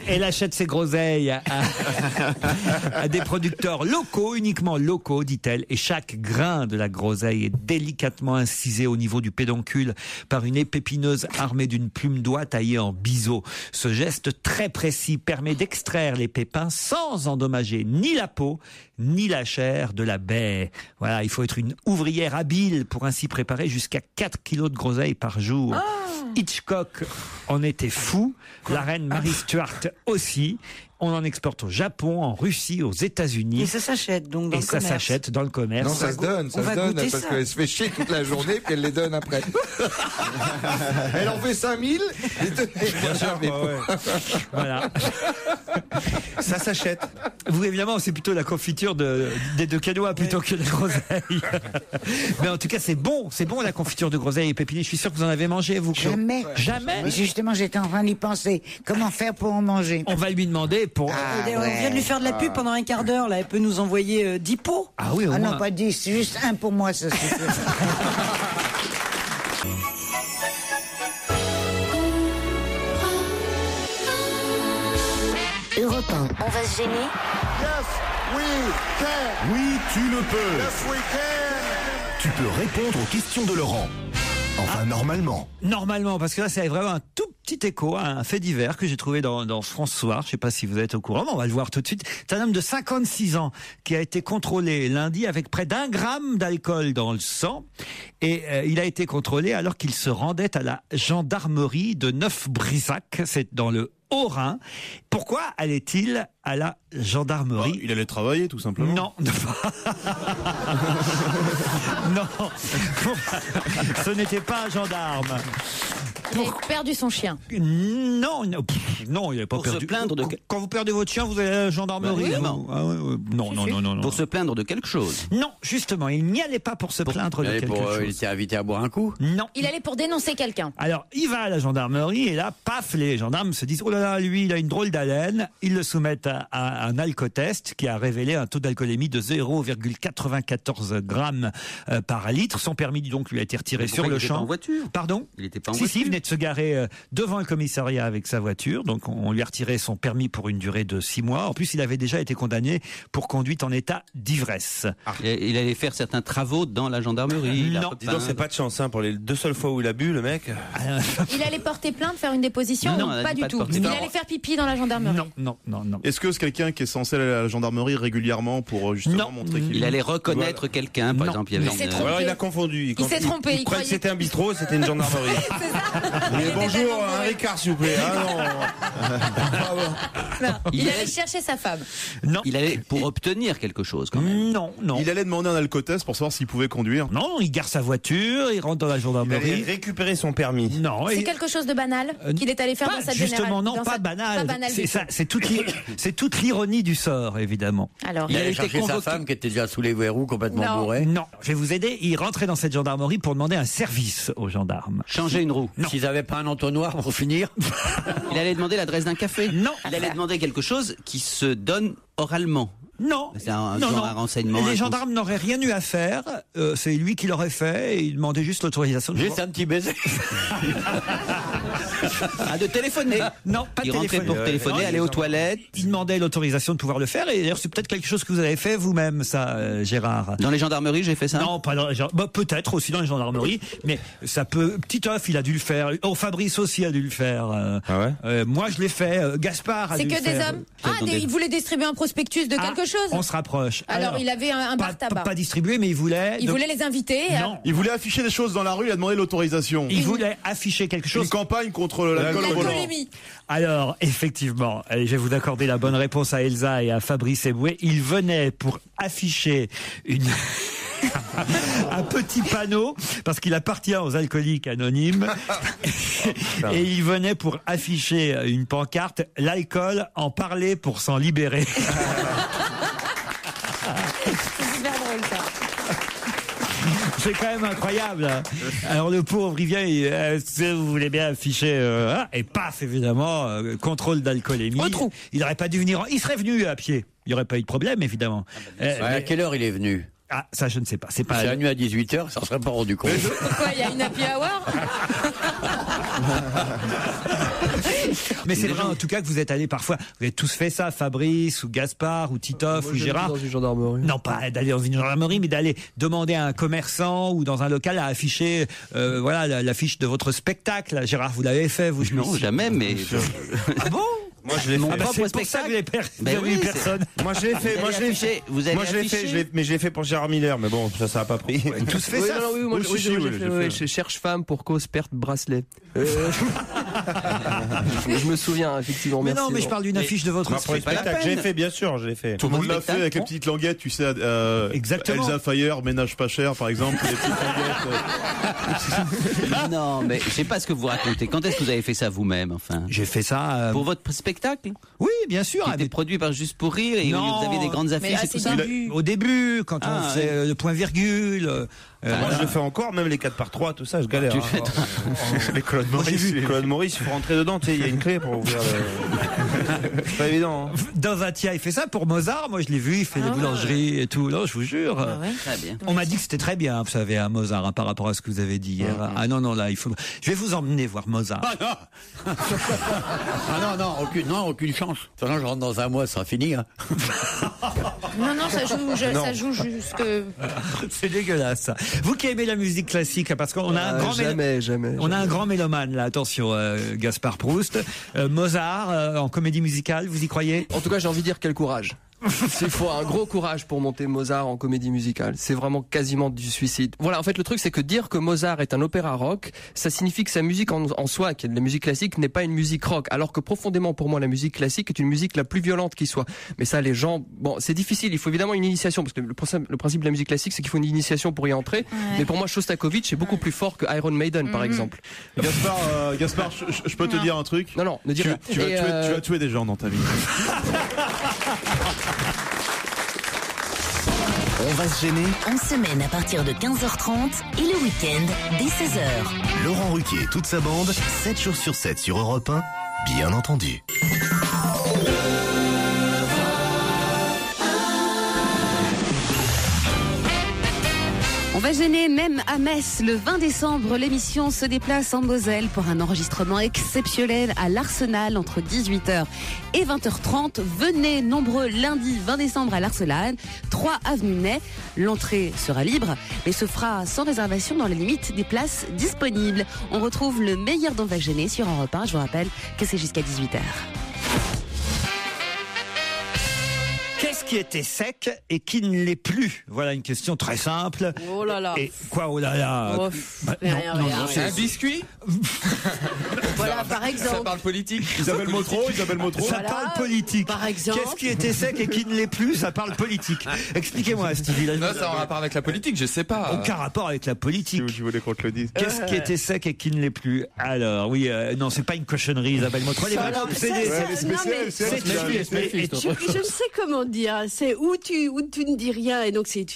Elle achète ses groseilles à des producteurs locaux, uniquement locaux, dit-elle. Et chaque grain de la groseille est délicatement incisé au niveau du pédoncule par une épépineuse armée d'une plume d'oie taillée en biseau. Ce geste très précis permet d'extraire les pépins sans endommager ni la peau ni la chair de la baie. Voilà, il faut être une ouvrière habile pour ainsi préparer jusqu'à 4 kilos de groseilles par jour. Hitchcock en était fou, la reine Marie Stuart aussi. On en exporte au Japon, en Russie, aux États-Unis. Et ça s'achète donc dans le commerce. Et ça s'achète dans le commerce. Non, ça se donne, parce qu'elle se fait chier toute la journée, puis elle les donne après. Elle en fait 5000, Voilà. Ça s'achète. Vous, évidemment, c'est plutôt la confiture des deux canois plutôt que la groseille. Mais en tout cas, c'est bon la confiture de groseille épépinée. Je suis sûr que vous en avez mangé, vous, Claude. Jamais. Jamais. Mais justement, j'étais en train d'y penser. Comment faire pour en manger? On va lui demander pour... On vient de lui faire de la pub pendant un quart d'heure, là. Elle peut nous envoyer 10 pots. Ah oui, au moins. Non, pas 10, juste un pour moi, ça suffit. Europe 1, on va se gêner. Oui, tu le peux. Tu peux répondre aux questions de Laurent. Enfin, normalement. Normalement, parce que là, c'est vraiment un tout petit écho à un fait divers que j'ai trouvé dans France Soir. Je ne sais pas si vous êtes au courant, mais on va le voir tout de suite. C'est un homme de 56 ans qui a été contrôlé lundi avec près d'1 gramme d'alcool dans le sang. Et il a été contrôlé alors qu'il se rendait à la gendarmerie de Neuf-Brissac. C'est dans le Haut-Rhin. Pourquoi allait-il à la gendarmerie? Il allait travailler, tout simplement. Non. Non. Ce n'était pas un gendarme. Il a perdu son chien. Non, il n'avait pas Pour perdu. se plaindre de... Quand vous perdez votre chien, vous allez à la gendarmerie. Non. Non. Pour se plaindre de quelque chose. Non, justement, il n'y allait pas pour se plaindre de quelque chose. Il était invité à boire un coup. Non. Il allait pour dénoncer quelqu'un. Alors, il va à la gendarmerie et là, paf, les gendarmes se disent « Oh là là, lui, il a une drôle d'haleine ». Ils le soumettent à un alcotest qui a révélé un taux d'alcoolémie de 0,94 grammes par litre. Son permis, donc, lui a été retiré sur le champ. Il était pas en voiture. Pardon? Il était pas en Si, voiture. il venait de se garer devant le commissariat avec sa voiture. Donc, on lui a retiré son permis pour une durée de 6 mois. En plus, il avait déjà été condamné pour conduite en état d'ivresse. Il allait faire certains travaux dans la gendarmerie. Non. Dis donc, c'est pas de chance, hein, pour les 2 seules fois où il a bu, le mec. Il allait porter plainte, faire une déposition Non, ou elle a pas dit du pas de tout? porter Il plainte. allait faire pipi dans la gendarmerie? Non. Est-ce que c'est quelqu'un qui est censé aller à la gendarmerie régulièrement pour justement montrer qu'il... Il allait reconnaître quelqu'un, par exemple. Il y avait Il s'est une- trompé. Alors il a confondu. Il s'est trompé, Il il croyait croyait- que c'était un bistrot, c'était une gendarmerie. C'est ça. Mais était bonjour, tellement un bourré. Ricard s'il vous plaît. Il allait chercher sa femme. Non. Il allait pour obtenir quelque chose, quand même. Non. Il allait demander un alcotest pour savoir s'il pouvait conduire. Non, il gare sa voiture, il rentre dans la Il allait gendarmerie. récupérer son permis. Non. C'est et- quelque chose de banal qu'il est allé faire Pas- dans sa justement, générale. non, dans pas sa- banal. Pas banal C'est du ça, tout. c'est toute l'ironie du sort, évidemment. Alors, Il a allait été chercher sa convoqué. femme qui était déjà sous les verrous, complètement Non. bourrée. Non, je vais vous aider. Il rentrait dans cette gendarmerie pour demander un service aux gendarmes. Changer une roue. Non. S'ils n'avaient pas un entonnoir pour finir. Il allait demander l'adresse d'un café. Non. Il allait demander quelque chose qui se donne oralement. Non. C'est un renseignement. Les gendarmes n'auraient rien eu à faire. C'est lui qui l'aurait fait. Et il demandait juste l'autorisation. Juste un petit baiser. De téléphoner. Non, pas de Il rentrait téléphoner. pour téléphoner, Non, aller aux toilettes. Il demandait l'autorisation de pouvoir le faire. Et d'ailleurs, c'est peut-être quelque chose que vous avez fait vous-même, ça, Gérard. Dans les gendarmeries, j'ai fait ça. Non, pas dans les peut-être aussi dans les gendarmeries, mais ça peut. Petit œuf, il a dû le faire. Oh, Fabrice aussi a dû le faire. Moi, je l'ai fait. Gaspard a c'est dû que le des faire. hommes. Il voulait distribuer un prospectus de quelque chose. On se rapproche. Alors, il avait un bar tabac. Pas distribué, mais il voulait. Il voulait les inviter. Non. Il voulait afficher des choses dans la rue, il a demandé l'autorisation. Il voulait afficher quelque chose. Une campagne contre l'alcool au volant. Alors, effectivement, allez, je vais vous accorder la bonne réponse à Elsa et à Fabrice Eboué. Il venait pour afficher un petit panneau, parce qu'il appartient aux alcooliques anonymes, et il venait pour afficher une pancarte « L'alcool, en parler pour s'en libérer ». C'est super drôle ça. C'est quand même incroyable. Alors le pauvre, il vient, si vous voulez bien afficher, et paf, évidemment, contrôle d'alcoolémie. Il n'aurait pas dû venir, il serait venu à pied. Il n'y aurait pas eu de problème, évidemment. À quelle heure il est venu? Ah, ça, je ne sais pas. C'est pas C'est la nuit à 18h, ça ne serait pas rendu compte. Pourquoi il y a une happy hour? Mais c'est vrai en tout cas que vous êtes allés parfois, vous avez tous fait ça, Fabrice ou Gaspard ou Titoff ou Gérard. Dans une gendarmerie. Non, pas d'aller dans une gendarmerie, mais d'aller demander à un commerçant ou dans un local à afficher voilà l'affiche de votre spectacle. Gérard, vous l'avez fait, vous? Non, jamais, mais... Ah bon? Moi, je l'ai fait. Mon propre c'est pour spectacle. ça que vous Ben avez oui, eu personne. Moi, je l'ai fait. Vous Moi, avez je l'ai affiché, fait. vous avez Moi, je l'ai fait. affiché. Mais je l'ai fait pour Gérard Miller. Mais bon, ça a pas pris. Tous fait Oui, ça. non, oui, moi, Oui, oui, si, j'ai oui, fait, j'ai ouais, fait. je cherche femme pour cause perte bracelet. Je me souviens, effectivement. Mais merci, non, mais je parle d'une affiche de votre Pour le spectacle. spectacle, j'ai fait, bien sûr, je l'ai fait. Tout le monde l'a spectacle, fait avec les bon. petites languettes, tu sais. Exactement. Elsa Fire, ménage pas cher, par exemple. Les petites languettes. Non, mais je sais pas ce que vous racontez. Quand est-ce que vous avez fait ça vous-même, enfin? J'ai fait ça. Pour votre spectacle? Oui, bien sûr. Qui était produit par Juste pour Rire et Non. vous avez des grandes affiches et tout ça? Au début, quand on Ah, faisait ouais. le point virgule. Moi, je le fais encore, même les 4x3, tout ça, je galère. Tu hein. fais- Les Claude Maurice. Claude Maurice, il faut rentrer dedans, tu sais, il y a une clé pour ouvrir le... C'est pas évident. Hein. Dovatia, il fait ça pour Mozart. Moi, je l'ai vu, il fait des boulangeries et tout. Non, je vous jure. Très bien. On m'a dit que c'était très bien, vous savez, à Mozart, par rapport à ce que vous avez dit hier. Ah non, non, là, il faut. Je vais vous emmener voir Mozart. Ah non, aucune chance. De toute façon, je rentre dans un mois, ça sera fini. Hein. Non, non, ça joue jusque. C'est dégueulasse. Ça. Vous qui aimez la musique classique, parce qu'on a un grand jamais. on a un grand mélomane là. Attention, Gaspard Proust, Mozart en comédie musicale, vous y croyez? En tout cas, j'ai envie de dire quel courage. Il faut un gros courage pour monter Mozart en comédie musicale. C'est vraiment quasiment du suicide. Voilà, en fait, le truc, c'est que dire que Mozart est un opéra rock, ça signifie que sa musique en soi, qui est de la musique classique, n'est pas une musique rock. Alors que profondément, pour moi, la musique classique est une musique la plus violente qui soit. Mais ça, les gens, bon, c'est difficile. Il faut évidemment une initiation, parce que le principe de la musique classique, c'est qu'il faut une initiation pour y entrer. Ouais. Mais pour moi, Shostakovich est beaucoup plus fort que Iron Maiden, par exemple. Gaspard, je peux te dire un truc? Non, ne dis rien. Tu vas tuer des gens dans ta vie. On va se gêner. En semaine à partir de 15h30 et le week-end dès 16h. Laurent Ruquier et toute sa bande, 7 jours sur 7 sur Europe 1, bien entendu. On va gêner même à Metz. Le 20 décembre, l'émission se déplace en Moselle pour un enregistrement exceptionnel à l'Arsenal entre 18h et 20h30. Venez nombreux lundi 20 décembre à l'Arsenal, 3 avenue Ney. L'entrée sera libre, mais se fera sans réservation dans les limites des places disponibles. On retrouve le meilleur d'On va gêner sur Europe 1. Je vous rappelle que c'est jusqu'à 18h. Qu'est-ce qui était sec et qui ne l'est plus? Voilà une question très simple. Oh là là. Et quoi, oh là là? Oh, rien. C'est un biscuit? Voilà, par exemple. Ça parle politique. Isabelle Motro. Ça parle politique. Par exemple. Qu'est-ce qui était sec et qui ne l'est plus? Ça parle politique. Expliquez-moi, Stevie. Non, ça a un rapport avec la politique, je sais pas. Aucun rapport avec la politique. Je voulais qu'on te le dise. Qu'est-ce qui était sec et qui ne l'est plus? Alors, oui, non, c'est pas une cochonnerie, Isabelle Motro. Elle est vraiment obsédée. Je sais comment dire. C'est où tu ne dis rien et donc c'est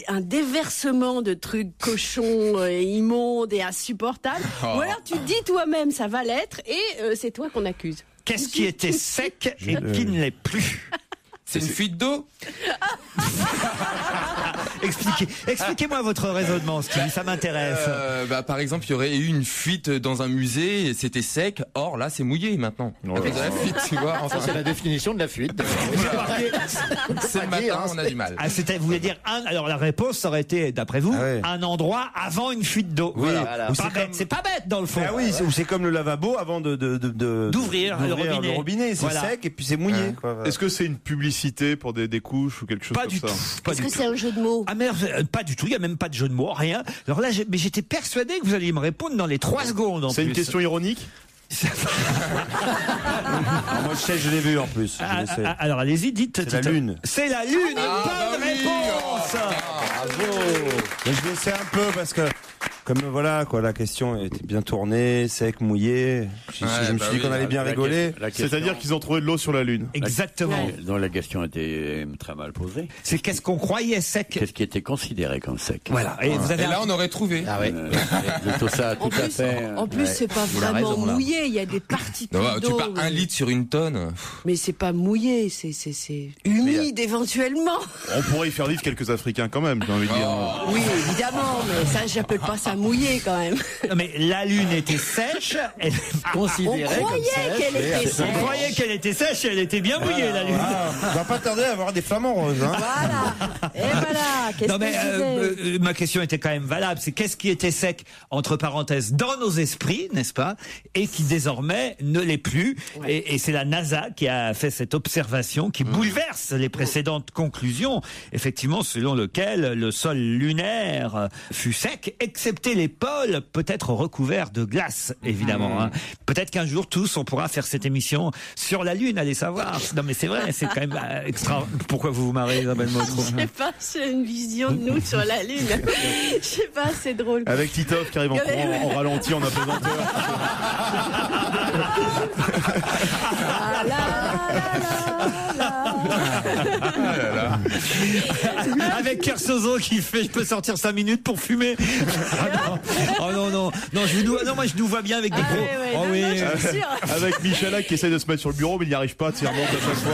un déversement de trucs cochons, immondes et insupportables. Ou alors tu dis toi-même ça va l'être et c'est toi qu'on accuse. Qu'est-ce qui était sec et qui ne l'est plus? C'est une fuite d'eau? Expliquez-moi votre raisonnement, Stevie, ça m'intéresse. Par exemple, il y aurait eu une fuite dans un musée, et c'était sec, or là c'est mouillé maintenant. Avec de la fuite, tu vois. Enfin, Ça, c'est la définition de la fuite. c'est le matin, on a du mal. Ah, vous voulez dire alors la réponse aurait été, d'après vous, un endroit avant une fuite d'eau. Voilà. C'est pas bête dans le fond. Ah oui, c'est comme le lavabo avant d'ouvrir le robinet. C'est sec et puis c'est mouillé. Est-ce que c'est une publicité pour des couches ou quelque chose Pas comme du ça? tout. Est-ce que c'est un jeu de mots? Ah merde, pas du tout. Il y a même pas de jeu de mots, rien. Alors là, mais j'étais persuadé que vous alliez me répondre dans les 3 secondes. C'est une question ironique? Moi je sais, je l'ai vu en plus. Alors allez-y, dites. C'est la lune. C'est la lune. Bonne réponse. Bravo. Je vais essayer un peu parce que Comme voilà, quoi, la question était bien tournée, sec, mouillé. Je me suis dit qu'on allait bien rigoler. C'est-à-dire qu'ils ont trouvé de l'eau sur la Lune. Exactement. Donc la question était très mal posée. C'est qu'est-ce qu'on croyait sec? Qu'est-ce qui était considéré comme sec? Voilà. Et, vous avez là, on aurait trouvé. Ah ouais. Tout ça, tout à fait. En plus, c'est pas vraiment mouillé. Il y a des particules d'eau. Tu pars 1 litre sur une tonne. Mais c'est pas mouillé, c'est humide éventuellement. On pourrait y faire vivre quelques Africains quand même, j'ai envie de dire. Oui, évidemment, mais ça, j'appelle pas ça mouillé quand même. Non, mais la Lune était sèche, elle considérait On croyait qu'elle était sèche. On croyait qu'elle était sèche et elle était bien mouillée, la Lune. On va pas tarder à avoir des flamants roses. Hein. Voilà. Et voilà. Qu'est-ce non, mais que je disais ma question était quand même valable. C'est qu'est-ce qui était sec, entre parenthèses, dans nos esprits, n'est-ce pas, et qui désormais ne l'est plus. Ouais. Et c'est la NASA qui a fait cette observation qui bouleverse les précédentes conclusions, effectivement, selon lequel le sol lunaire fut sec, excepté les pôles, peut-être recouverts de glace, évidemment. Hein. Peut-être qu'un jour, tous, on pourra faire cette émission sur la Lune, allez savoir. Non, mais c'est vrai, c'est quand même extra. Pourquoi vous vous marrez, Isabelle Motro? Je sais pas, c'est une vision de nous sur la Lune. Je sais pas, c'est drôle. Avec Titoff qui arrive en ralenti, en apesanteur. Avec Kersozo qui fait je peux sortir 5 minutes pour fumer. Oh non, moi je nous vois bien avec des gros. Oh oui. Avec Michalak qui essaie de se mettre sur le bureau mais il n'y arrive pas, il remonte à chaque fois.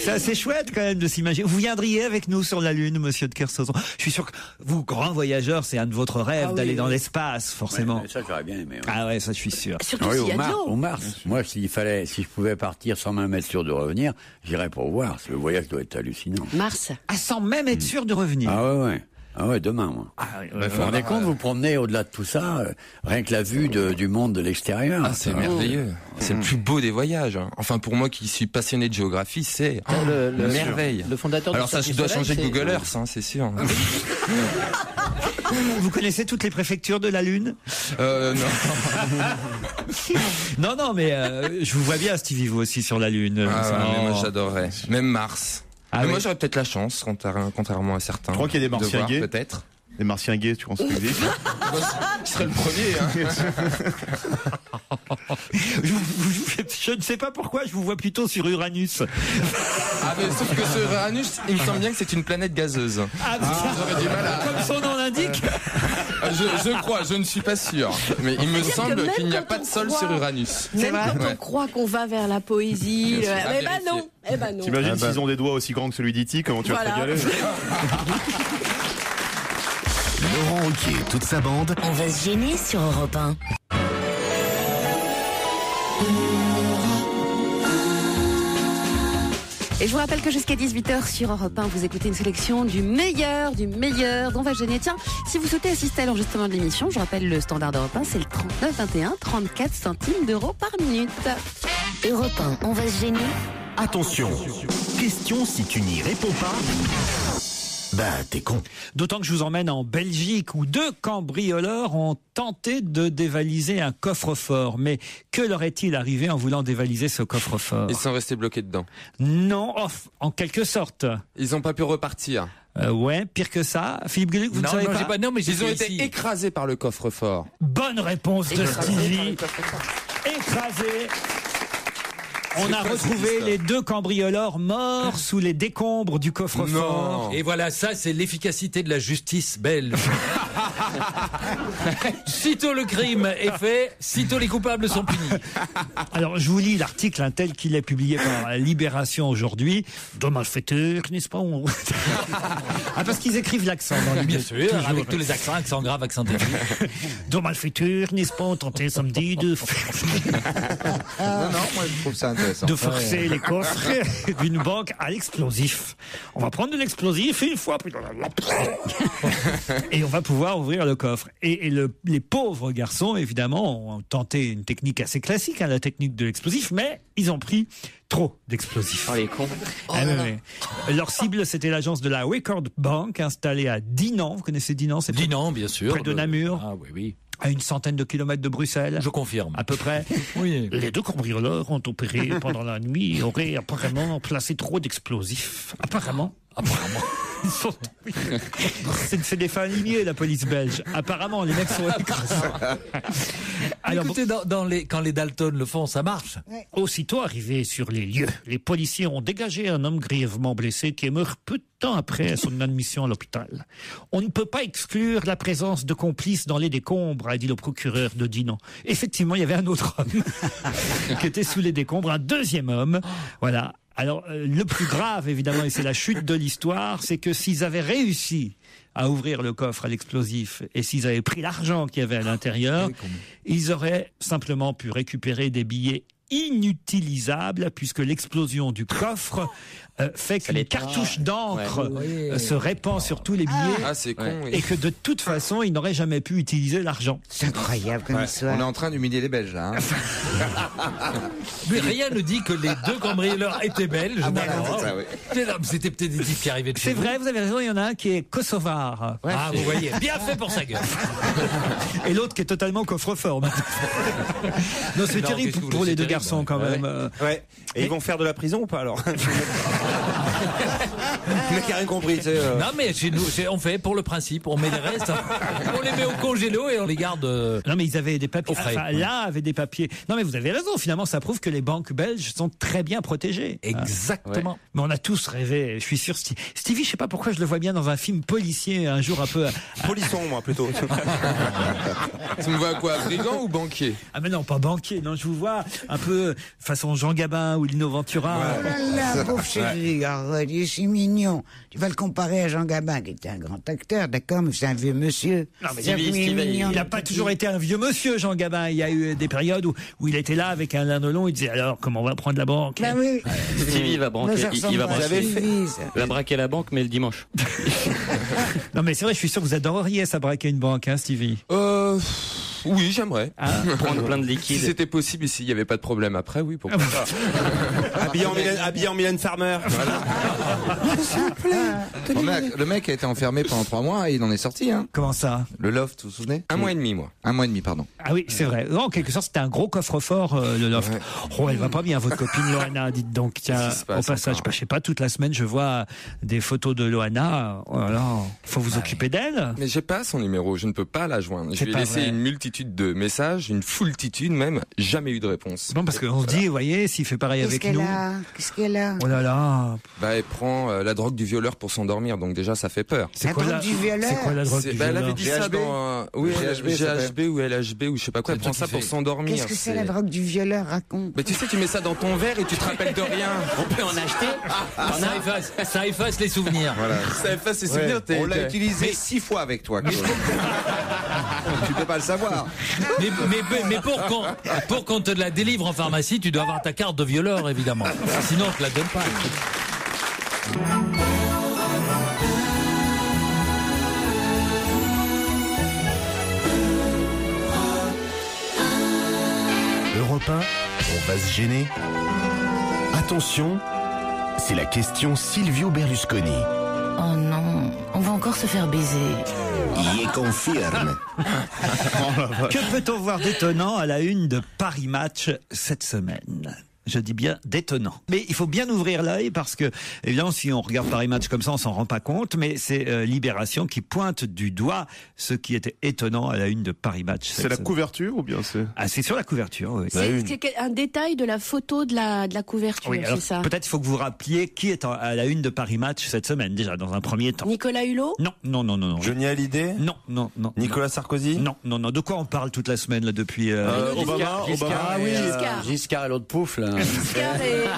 C'est assez chouette quand même de s'imaginer. Vous viendriez avec nous sur la Lune, monsieur de Kersozo? Je suis sûr que vous, grand voyageur, c'est un de votre rêves d'aller dans l'espace, forcément. Ouais, ça j'aurais bien aimé. Ouais. Ah ouais, ça je suis sûr. Surtout s'il y a de l'eau. Au Mars. Moi, si je pouvais partir sans même être sûr de revenir, j'irais pour voir. Le voyage doit être hallucinant. Mars. Ah, sans même être sûr de revenir. Ah ouais, demain, moi. Vous vous rendez compte, vous promenez au-delà de tout ça, rien que la vue du monde de l'extérieur. Ah, c'est merveilleux. C'est le plus beau des voyages. Hein. Enfin, pour moi qui suis passionné de géographie, c'est le merveille. Le fondateur Alors ça, je dois changer Google Earth, hein, c'est sûr. Vous connaissez toutes les préfectures de la Lune? Non. non, mais je vous vois bien, Stevie, vous aussi sur la Lune. Mais moi, j'adorerais. Même Mars. Mais moi, j'aurais peut-être la chance, contrairement à certains. Je crois qu'il y a des martiens gays. Peut-être. Des martiens gays, tu penses que oui? Je serais le premier. Hein. Je ne sais pas pourquoi, je vous vois plutôt sur Uranus. Mais sauf que sur Uranus, il me semble bien que c'est une planète gazeuse. J'aurais du mal à... Comme son nom l'indique. Je crois, je ne suis pas sûr. Mais il me semble qu'il n'y a pas de sol sur Uranus. Même quand on croit qu'on va vers la poésie. Non. T'imagines s'ils ont des doigts aussi grands que celui d'E.T., comment tu vas te régaler? Laurent Ruquier, toute sa bande. On va se gêner sur Europe 1. Et je vous rappelle que jusqu'à 18h sur Europe 1, vous écoutez une sélection du meilleur d'On va se gêner. Tiens, si vous souhaitez assister à l'enregistrement de l'émission, je rappelle le standard d'Europe 1, c'est le 39 21, 34 centimes d'euros par minute. Europe 1, on va se gêner. Attention, question si tu n'y réponds pas... t'es con. D'autant que je vous emmène en Belgique où 2 cambrioleurs ont tenté de dévaliser un coffre-fort. Mais que leur est-il arrivé en voulant dévaliser ce coffre-fort? Ils sont restés bloqués dedans. Non, en quelque sorte. Ils n'ont pas pu repartir. Ouais, pire que ça. Philippe Gueluc, vous ne savez pas? Non, mais ils ont été écrasés par le coffre-fort. Bonne réponse de Stevie. Écrasés. On a retrouvé les 2 cambrioleurs morts sous les décombres du coffre-fort. Et voilà, ça, c'est l'efficacité de la justice belge. Sitôt le crime est fait, sitôt les coupables sont punis. Alors, je vous lis l'article tel qu'il est publié par Libération aujourd'hui. De malfaiteurs, n'est-ce pas? Parce qu'ils écrivent l'accent dans les bien sûr, avec tous les accents, accent grave, accent aigu. De malfaiteurs, n'est-ce pas? On tentait samedi de... Non, moi je trouve ça intéressant. De forcer les coffres d'une banque à l'explosif. On va prendre de l'explosif une fois, puis et on va pouvoir ouvrir le coffre. Et les pauvres garçons, évidemment, ont tenté une technique assez classique, la technique de l'explosif, mais ils ont pris trop d'explosifs. Oh les cons. Leur cible, c'était l'agence de la Record Bank, installée à Dinan. Vous connaissez Dinan? C'est Dinan, bien sûr. Près de Namur. Ah oui. À une centaine de kilomètres de Bruxelles. Je confirme. À peu près. Oui. Les 2 cambrioleurs ont opéré pendant la nuit et auraient apparemment placé trop d'explosifs. Apparemment. C'est des fins limiers, la police belge. Apparemment, les mecs sont écrasants. Alors, écoutez, quand les Dalton le font, ça marche. Aussitôt arrivés sur les lieux, les policiers ont dégagé un homme grièvement blessé qui est mort peu de temps après son admission à l'hôpital. On ne peut pas exclure la présence de complices dans les décombres, a dit le procureur de Dinan. Effectivement, il y avait un autre homme qui était sous les décombres, un deuxième homme. Voilà. Alors, le plus grave, évidemment, et c'est la chute de l'histoire, c'est que s'ils avaient réussi à ouvrir le coffre à l'explosif et s'ils avaient pris l'argent qu'il y avait à l'intérieur, ils auraient simplement pu récupérer des billets inutilisables puisque l'explosion du coffre fait qu'une cartouche d'encre se répand sur tous les billets c'est con, et que de toute façon ils n'auraient jamais pu utiliser l'argent. C'est incroyable comme histoire. On est en train d'humilier les Belges là. Mais rien ne dit que les deux cambrioleurs étaient belges. C'était peut-être des types qui arrivaient de chez C'est vous. vrai, vous avez raison, il y en a un qui est kosovar. Vous voyez, bien fait pour sa gueule. Et l'autre qui est totalement coffre-fort. Non, c'est terrible qu'est-ce que vous pour laissez les deux terrible, garçons quand même. Ouais. Et ils vont faire de la prison ou pas alors? Le mec a rien compris. Non mais chez nous, on fait pour le principe, on met les restes, on les met au congélo et on les garde. Non mais ils avaient des papiers. frais, Enfin, là avaient des papiers. Non mais vous avez raison. Finalement, ça prouve que les banques belges sont très bien protégées. Exactement. Mais on a tous rêvé. Je suis sûr. Stevie, je sais pas pourquoi je le vois bien dans un film policier un jour un peu. Polisson, moi plutôt. Tu me vois quoi, brigand ou banquier? Ah mais non, pas banquier. Non, je vous vois un peu façon Jean Gabin ou Lino Ventura. La pauvre chérie, arrête, il est si mignon. Tu vas le comparer à Jean Gabin, qui était un grand acteur, d'accord, mais c'est un vieux monsieur. Non, mais mignon, il n'a pas toujours été un vieux monsieur, Jean Gabin. Il y a eu des périodes où il était là avec un linolon, il disait alors comment on va prendre la banque? Bah oui. Stevie va braquer, il va braquer la banque, mais le dimanche. Non mais c'est vrai, je suis sûr que vous adoreriez ça braquer une banque, hein, Stevie. Oui, j'aimerais. Prendre plein de liquide. Si c'était possible et s'il n'y avait pas de problème après, oui, pourquoi pas. Habillé en Mylène Farmer. Voilà. Le mec a été enfermé pendant 3 mois et il en est sorti. Hein. Comment ça? Le loft, vous vous souvenez? 1 mois et demi, moi. 1 mois et demi, pardon. Ah oui, c'est vrai. En quelque sorte, c'était un gros coffre-fort, le loft. Ouais. Oh, elle va pas bien, votre copine Loana, dites donc. Tiens, au passage, je sais pas, toute la semaine, je vois des photos de Loana. Oh là là, faut vous occuper d'elle. Mais j'ai pas son numéro, je ne peux pas la joindre. Je lui ai laissé une multitude de messages, une foultitude même, jamais eu de réponse. Non, parce qu'on se dit, vous voyez, s'il fait pareil avec nous. Qu'est-ce qu'elle a? Oh là là. Bah, elle prend la drogue du violeur pour s'endormir, donc déjà ça fait peur. C'est quoi la drogue du violeur? C'est quoi la drogue du violeur? Elle avait dit ça dans GHB ou LHB ou je sais pas quoi. Elle prend ça pour s'endormir. Qu'est-ce que c'est la drogue du violeur? Raconte. Mais tu sais, tu mets ça dans ton verre et tu te rappelles de rien. On peut en acheter. Ça efface les souvenirs. Voilà. Ça efface les souvenirs. On l'a utilisé 6 fois avec toi. Tu peux pas le savoir. Mais pour qu'on te la délivre en pharmacie, tu dois avoir ta carte de violeur, évidemment. Sinon, on te la donne pas. Europe 1, on va se gêner. Attention, c'est la question Silvio Berlusconi. Oh non, on va encore se faire baiser. Y confirme. Que peut-on voir d'étonnant à la une de Paris Match cette semaine? Je dis bien détonnant. Mais il faut bien ouvrir l'œil parce que, évidemment, si on regarde Paris Match comme ça, on s'en rend pas compte, mais c'est Libération qui pointe du doigt ce qui était étonnant à la une de Paris Match. C'est la couverture ou bien c'est... Ah, c'est sur la couverture, oui. C'est un détail de la photo de la couverture, oui, c'est ça? Peut-être il faut que vous rappeliez qui est à la une de Paris Match cette semaine, déjà, dans un premier temps. Nicolas Hulot? Non. Johnny Hallyday? Non. Nicolas Sarkozy? Non. De quoi on parle toute la semaine, là, depuis... Obama. Ah oui, Giscard et l'autre pouf, là.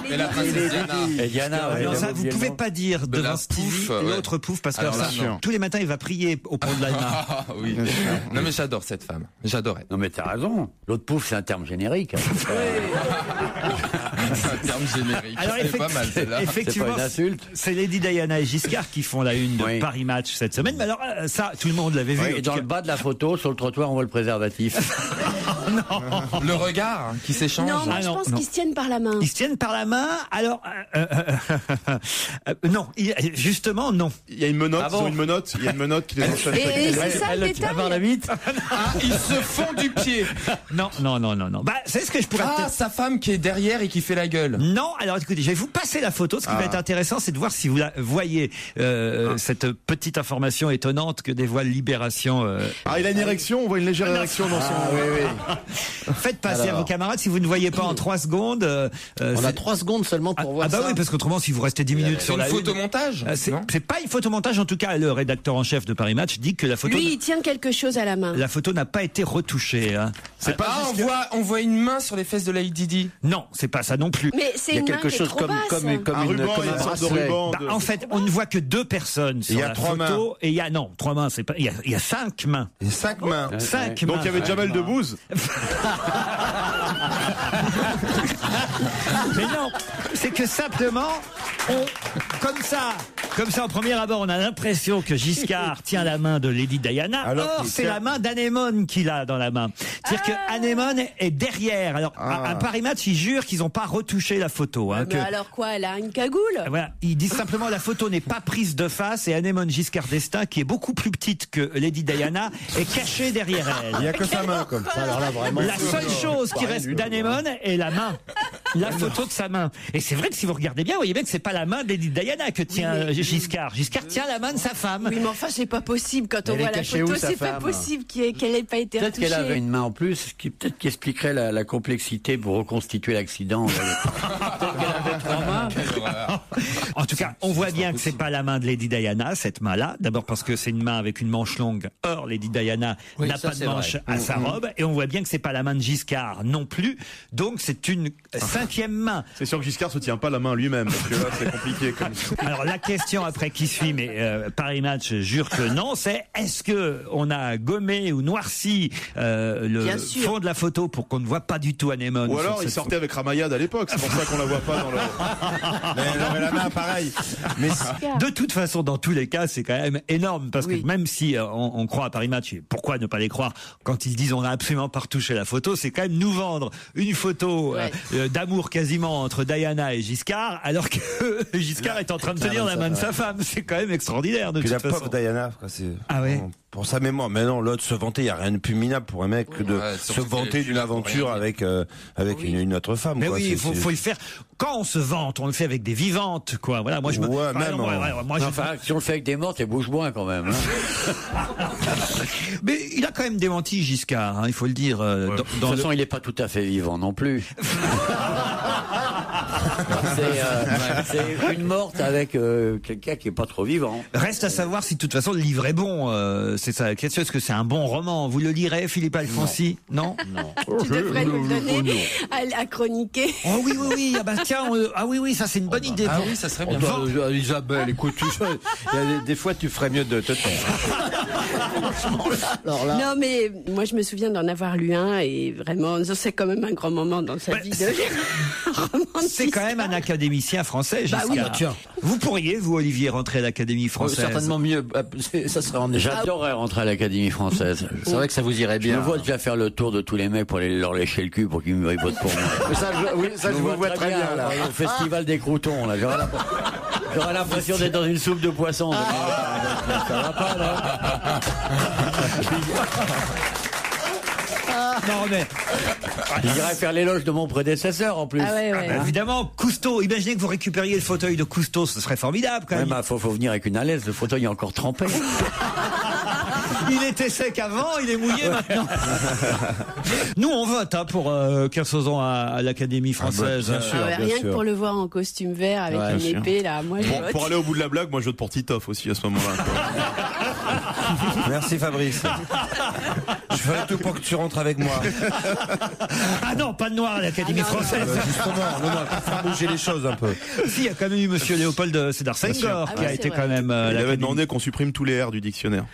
Et la princesse Diana. Et Diana. Alors ça, vous pouvez pas dire devant Stevie l'autre pouf parce que alors ça, tous les matins il va prier au pont de l'Alma. Oui. Non mais j'adore cette femme. J'adorais. Non mais t'as raison. L'autre pouf, c'est un terme générique. C'est un terme générique. Alors c'est pas mal celle-là. effectivement, c'est Lady Diana et Giscard qui font la une de Paris Match cette semaine. Mais alors ça, tout le monde l'avait vu. Et dans le bas de la photo, sur le trottoir, on voit le préservatif. Le regard qui s'échange. Non, moi je pense qu'ils se tiennent par la main. Ils se tiennent par la main. Alors, non, justement, non. Il y a une menotte, ils ont une menotte. Il y a une menotte qui les enchaîne. Et c'est ça le détail. la bite. Ils se font du pied. Non. Bah, c'est ce que je pourrais peut-être. Sa femme qui est derrière et qui fait la gueule. Non, alors écoutez, je vais vous passer la photo. Ce qui va être intéressant, c'est de voir si vous la voyez, cette petite information étonnante que dévoile Libération. Il a une érection, on voit une légère érection dans son... oui. Faites passer à vos camarades si vous ne voyez pas en 3 secondes. On a 3 secondes seulement pour voir ça. Ah bah oui, parce qu'autrement, si vous restez 10 minutes sur la une photomontage. C'est pas une photomontage, en tout cas, le rédacteur en chef de Paris Match dit que la photo... Lui, il tient quelque chose à la main. La photo n'a pas été retouchée. Hein. C'est pas on voit une main sur les fesses de Lady Di. Non, c'est pas ça non plus. Mais c'est une main qui est trop basse. Comme un ruban, une sorte de ruban. En fait, on ne voit que 2 personnes sur la photo. Et il y a 3 mains, c'est pas. Il y a 5 mains. Et 5 mains. 5 mains. Donc il y avait Jamel Debbouze. Mais non, c'est que simplement, comme ça, au premier abord, on a l'impression que Giscard tient la main de Lady Diana. Or, c'est la main d'Anémone qu'il a dans la main. C'est-à-dire que Anémone est derrière. Alors, à Paris Match, ils jurent qu'ils n'ont pas retouché la photo. Hein, mais alors quoi, elle a une cagoule? Voilà, ils disent simplement la photo n'est pas prise de face et Anémone Giscard d'Estaing, qui est beaucoup plus petite que Lady Diana, est cachée derrière elle. Il n'y a que sa main comme ça. Alors là, vraiment. La seule chose qui reste d'Anémone est la main. La photo de sa main. Et c'est vrai que si vous regardez bien, vous voyez bien que c'est pas la main de Lady Diana que tient Giscard. Giscard tient la main de sa femme. Oui, mais enfin, c'est pas possible. Quand on voit la photo, c'est pas possible qu'elle ait pas été retouchée. Peut-être qu'elle avait une main en plus, peut-être qui expliquerait la complexité pour reconstituer l'accident. Peut-être qu'elle avait 3 mains. En tout cas, on voit bien que c'est pas la main de Lady Diana, cette main-là. D'abord parce que c'est une main avec une manche longue. Or, Lady Diana n'a pas de manche à sa robe. Et on voit bien que c'est pas la main de Giscard non plus. Donc, c'est une 5e main. C'est sûr que Giscard se tient pas la main lui-même, parce que là, c'est compliqué. Alors, la question après qui suit, mais Paris Match jure que non, c'est est-ce que on a gommé ou noirci le fond de la photo pour qu'on ne voit pas du tout Anémone? Ou alors, il sortait avec Ramayad à l'époque, c'est pour ça qu'on la voit pas dans le... Mais elle aurait la main pareil. Mais de toute façon, dans tous les cas, c'est quand même énorme, parce que même si on croit à Paris Match, et pourquoi ne pas les croire quand ils disent on n'a absolument pas retouché la photo, c'est quand même nous vendre une photo d'amour quasiment entre Diana et Giscard, alors que Giscard est en train de tenir la main de sa femme. C'est quand même extraordinaire de toute façon. La pauvre Diana, c'est... Ah ouais. Pour sa mémoire, mais non, l'autre se vanter, il n'y a rien de plus minable pour un mec que de se vanter d'une aventure avec une autre femme. Mais quoi. oui, il faut le faire. Quand on se vante, on le fait avec des vivantes, quoi. Voilà, moi je si on le fait avec des mortes, elle bouge moins quand même. Hein. Mais il a quand même démenti Giscard, hein, il faut le dire. De toute façon, il n'est pas tout à fait vivant non plus. C'est une morte avec quelqu'un qui est pas trop vivant. Reste à savoir si de toute façon le livre est bon. C'est ça la question. Est-ce que c'est un bon roman? Vous le lirez, Philippe Alfonsi? Non. Tu devrais nous le donner à chroniquer. Oh oui. Ah bah tiens, oui, ça c'est une bonne idée. Ah oui, ça serait bien. Isabelle, écoute, des fois tu ferais mieux de te taire. Non mais moi je me souviens d'en avoir lu un et vraiment c'est quand même un grand moment dans sa vie de c'est quand même un académicien français, Giscard. Bah oui, tiens. Vous pourriez, vous Olivier, rentrer à l'Académie française? Certainement mieux. Ça serait J'adorerais rentrer à l'Académie française. C'est vrai que ça vous irait bien. Je me vois déjà faire le tour de tous les mecs pour aller leur lécher le cul pour qu'ils me votent pour moi. Ça je vous vois très bien là. Au festival des croutons là. J'aurais l'impression d'être dans une soupe de poisson. Ça va pas là. Non mais j'irais faire l'éloge de mon prédécesseur en plus. Évidemment, Cousteau. Imaginez que vous récupériez le fauteuil de Cousteau, ce serait formidable quand même. Faut venir avec une alaise. Le fauteuil est encore trempé. Il était sec avant, il est mouillé maintenant. Nous, on vote pour Kersozon à l'Académie française. Bien sûr, rien que pour le voir en costume vert avec une épée, là, moi je vote. Pour aller au bout de la blague, moi je vote pour Titoff aussi à ce moment-là. Merci Fabrice. Je ferai tout pour que tu rentres avec moi. Ah non, pas de noir à l'Académie française. Justement, non, pour faire bouger les choses un peu. Si, il y a quand même eu Monsieur Léopold Sédar Senghor qui a été quand même. Il avait demandé qu'on supprime tous les R du dictionnaire.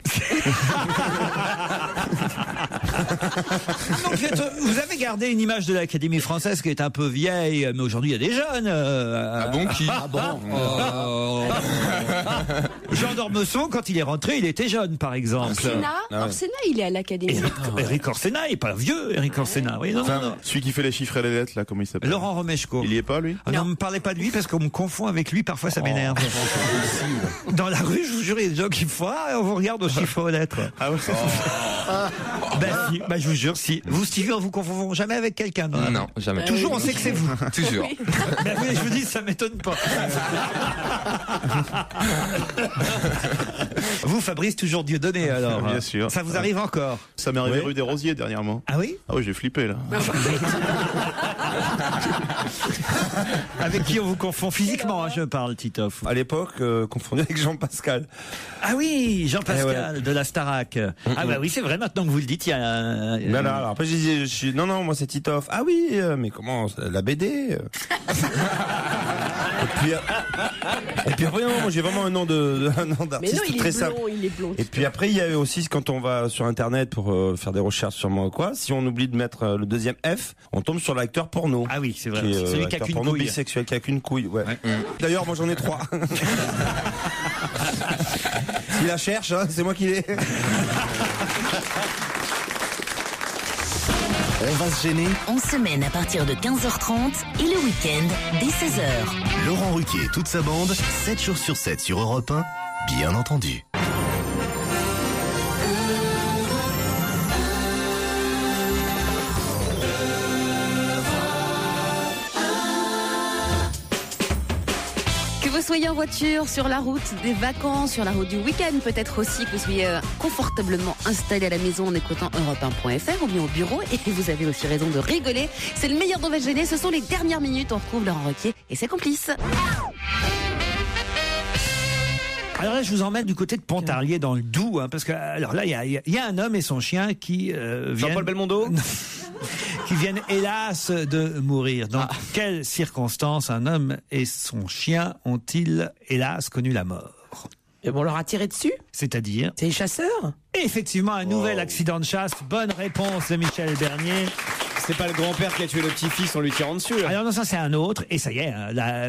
Vous avez gardé une image de l'Académie française qui est un peu vieille, mais aujourd'hui il y a des jeunes. Ah bon, qui? Ah bon Jean d'Ormesson, quand il est rentré, il était jeune, par exemple. Orsena, il est à l'Académie. Éric Orsena, il n'est pas vieux, Éric Orsena. Oui, non. Celui qui fait les chiffres et les lettres, là, comment il s'appelle? Laurent Romeshko. Il y est pas, lui? Non, ne me parlez pas de lui parce qu'on me confond avec lui, parfois ça m'énerve. Dans la rue, je vous jure, il y a des gens qui me font on vous regarde aux chiffres et aux lettres. Ah ouais. Si, je vous jure, si. Vous, Stevie, on vous confond jamais avec quelqu'un. Non, jamais. Toujours, on sait que c'est vous. Toujours. Oui, je vous dis, ça m'étonne pas. Vous, Fabrice, toujours Dieudonné, alors. Bien sûr. Ça vous arrive encore? Ça m'est arrivé rue des Rosiers dernièrement. Ah oui? Ah oui, j'ai flippé, là. Avec qui on vous confond physiquement, je parle, Titoff. À l'époque, confondu avec Jean-Pascal. Ah oui, Jean-Pascal de la Starac. Ah bah oui, c'est vrai, maintenant que vous le dites, il y a... Alors après je dis, non, moi c'est Titoff. Ah oui, mais comment, la BD Et puis après, non, moi j'ai vraiment un nom d'artiste très simple. Il est blond. Et puis après, il y a aussi, quand on va sur Internet pour faire des recherches sur moi ou quoi, si on oublie de mettre le deuxième F, on tombe sur l'acteur porno. Ah oui, c'est vrai. C'est celui qui a qu'une porno couille. Bisexuel, qui a qu'une couille, ouais. D'ailleurs, moi j'en ai 3. S'il la cherche, hein, c'est moi qui l'ai. On va se gêner. En semaine à partir de 15h30 et le week-end dès 16h. Laurent Ruquier et toute sa bande, 7 jours sur 7 sur Europe 1, bien entendu. Que vous soyez en voiture, sur la route des vacances, sur la route du week-end, peut-être aussi que vous soyez confortablement installé à la maison en écoutant Europe1.fr ou bien au bureau, et vous avez aussi raison de rigoler. C'est le meilleur d'On va se gêner, ce sont les dernières minutes, on retrouve Laurent Ruquier et ses complices. Alors là, je vous emmène du côté de Pontarlier dans le Doubs, parce que alors là, il y a un homme et son chien qui Jean-Paul Belmondo qui viennent hélas de mourir. Dans quelles circonstances un homme et son chien ont-ils hélas connu la mort? Et on leur a tiré dessus? C'est-à-dire? C'est les chasseurs? Et effectivement, un nouvel accident de chasse. Bonne réponse de Michel Bernier. C'est pas le grand-père qui a tué le petit-fils en lui tirant dessus. Là. Alors non, ça c'est un autre. Et ça y est,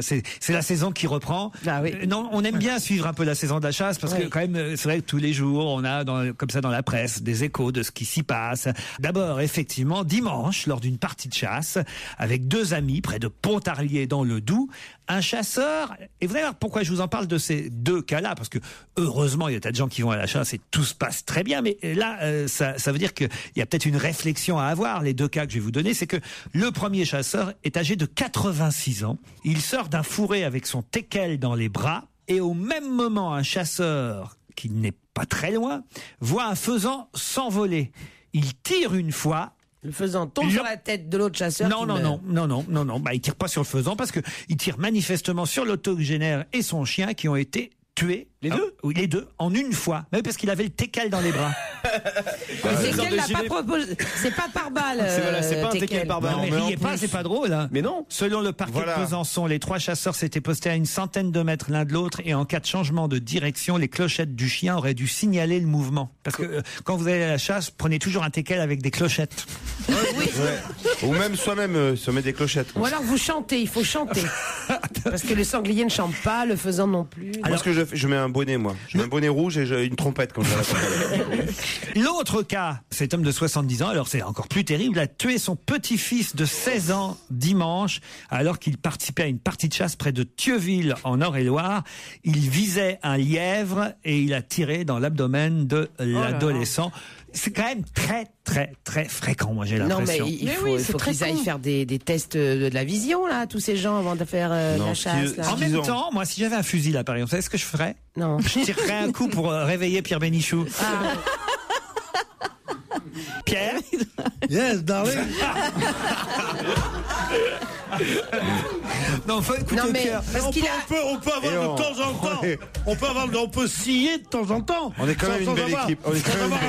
c'est la saison qui reprend. Ah oui. Non, on aime bien suivre un peu la saison de la chasse parce que quand même, c'est vrai que tous les jours, on a comme ça dans la presse des échos de ce qui s'y passe. D'abord, effectivement, dimanche, lors d'une partie de chasse, avec 2 amis près de Pontarlier dans le Doubs, un chasseur, et vous allez voir pourquoi je vous en parle de ces 2 cas-là, parce que heureusement, il y a des tas de gens qui vont à la chasse et tout se passe très bien, mais là, ça veut dire qu'il y a peut-être une réflexion à avoir. Les 2 cas que je vais vous donner, c'est que le premier chasseur est âgé de 86 ans. Il sort d'un fourré avec son teckel dans les bras, et au même moment, un chasseur qui n'est pas très loin voit un faisan s'envoler. Il tire une fois. Le faisan tombe sur la tête de l'autre chasseur. Non. Bah, il tire pas sur le faisan parce que il tire manifestement sur l'octogénaire et son chien qui ont été tués. Les deux? Oui, les 2, en une fois. Mais parce qu'il avait le teckel dans les bras. Le teckel n'a pas proposé. C'est pas par balle. C'est pas un teckel par balle. Non, mais riez pas, c'est pas drôle. Hein. Mais non. Selon le parquet de Besançon, les 3 chasseurs s'étaient postés à une centaine de mètres l'un de l'autre et en cas de changement de direction, les clochettes du chien auraient dû signaler le mouvement. Parce que quand vous allez à la chasse, prenez toujours un teckel avec des clochettes. Oui. Ou même soi-même se met des clochettes. Ou alors vous chantez, il faut chanter. Parce que le sanglier ne chante pas, le faisan non plus. Alors, ce que je mets un bonnet, moi. Je mets un bonnet rouge et j'ai une trompette quand je vais à la campagne. L'autre cas, cet homme de 70 ans, alors c'est encore plus terrible, a tué son petit-fils de 16 ans dimanche alors qu'il participait à une partie de chasse près de Thieuville en Eure-et-Loire. Il visait un lièvre et il a tiré dans l'abdomen de l'adolescent. C'est quand même très, très, très fréquent, moi j'ai l'impression. Non, mais il faut qu'ils aillent faire des tests de la vision, là, tous ces gens, avant de faire la chasse. Là. En même temps, moi, si j'avais un fusil, là, par exemple, vous savez ce que je ferais? Non. Je tirerais un coup pour réveiller Pierre Bénichou. Pierre? Yes, darling. Non, faut écouter Pierre. On peut avoir de temps en temps. On peut scier de temps en temps. On est quand même une belle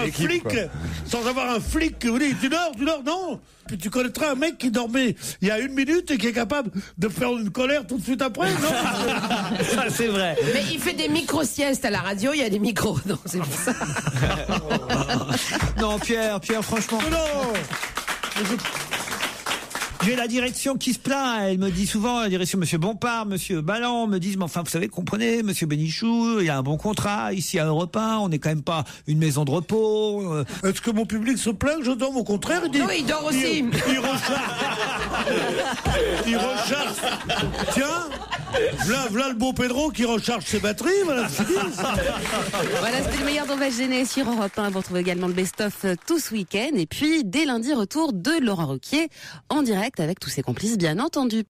équipe. Sans avoir un flic qui vous dit tu dors, non. Puis tu connaîtras un mec qui dormait il y a 1 minute et qui est capable de faire une colère tout de suite après, non? Ça, c'est vrai. Mais il fait des micro-siestes à la radio, il y a des micros, donc c'est pour ça. Non, Pierre, franchement. Non. J'ai la direction qui se plaint. Elle me dit souvent, la direction Monsieur Bompard, Monsieur Balland, me disent, mais enfin, vous savez, comprenez, Monsieur Bénichou, il y a un bon contrat ici à Europe 1, on n'est quand même pas une maison de repos. Est-ce que mon public se plaint que je dors? Au contraire, il dit. Oui, il dort aussi. Il recharge. Tiens, voilà le beau Pedro qui recharge ses batteries. Voilà, c'est bien. Voilà, c'était le meilleur d'On va se gêner sur Europe 1. Vous retrouvez également le best-of tout ce week-end. Et puis, dès lundi, retour de Laurent Ruquier en direct avec tous ses complices, bien entendu.